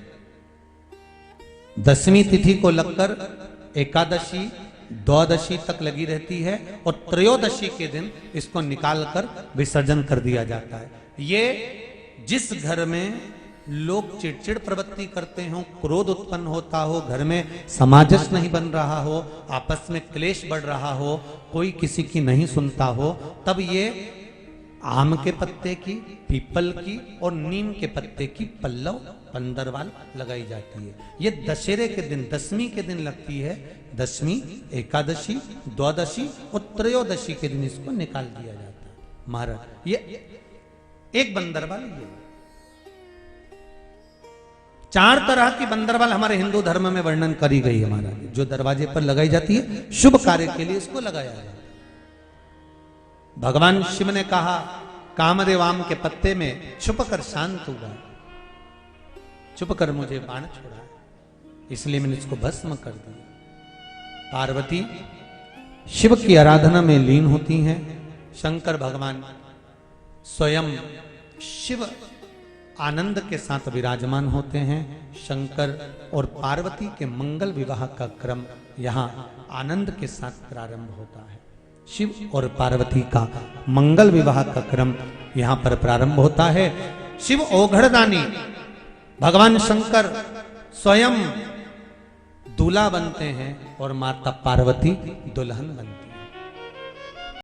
10वीं तिथि को लगकर एकादशी, द्वादशी तक लगी रहती है और त्रयोदशी के दिन इसको निकालकर विसर्जन कर दिया जाता है। ये जिस घर में लोग चिड़चिड़ प्रवृत्ति करते हो, क्रोध उत्पन्न होता हो, घर में सामंजस्य नहीं बन रहा हो, आपस में क्लेश बढ़ रहा हो, कोई किसी की नहीं सुनता हो, तब ये आम के पत्ते की, पीपल की और नीम के पत्ते की पल्लव बंदरवाल लगाई जाती है। ये दशहरे के दिन 10वीं के दिन लगती है। 10वीं, एकादशी, द्वादशी और त्रयोदशी के दिन इसको निकाल दिया जाता है। महाराज, ये एक बंदरवाल, ये 4 तरह की बंदरवाल हमारे हिंदू धर्म में वर्णन करी गई है महाराज, जो दरवाजे पर लगाई जाती है, शुभ कार्य के लिए इसको लगाया जाता है। भगवान शिव ने कहा, कामदेव आम के पत्ते में छुप कर शांत हुआ, छुप कर मुझे बाण छोड़ा, इसलिए मैंने इसको भस्म कर दिया। पार्वती शिव की आराधना में लीन होती हैं। शंकर भगवान स्वयं शिव आनंद के साथ विराजमान होते हैं। शंकर और पार्वती के मंगल विवाह का क्रम यहाँ आनंद के साथ प्रारंभ होता है। शिव और पार्वती का मंगल विवाह का क्रम यहां पर प्रारंभ होता है। शिव ओघड़दानी, भगवान शंकर स्वयं दूल्हा बनते हैं और माता पार्वती दुल्हन बनती है।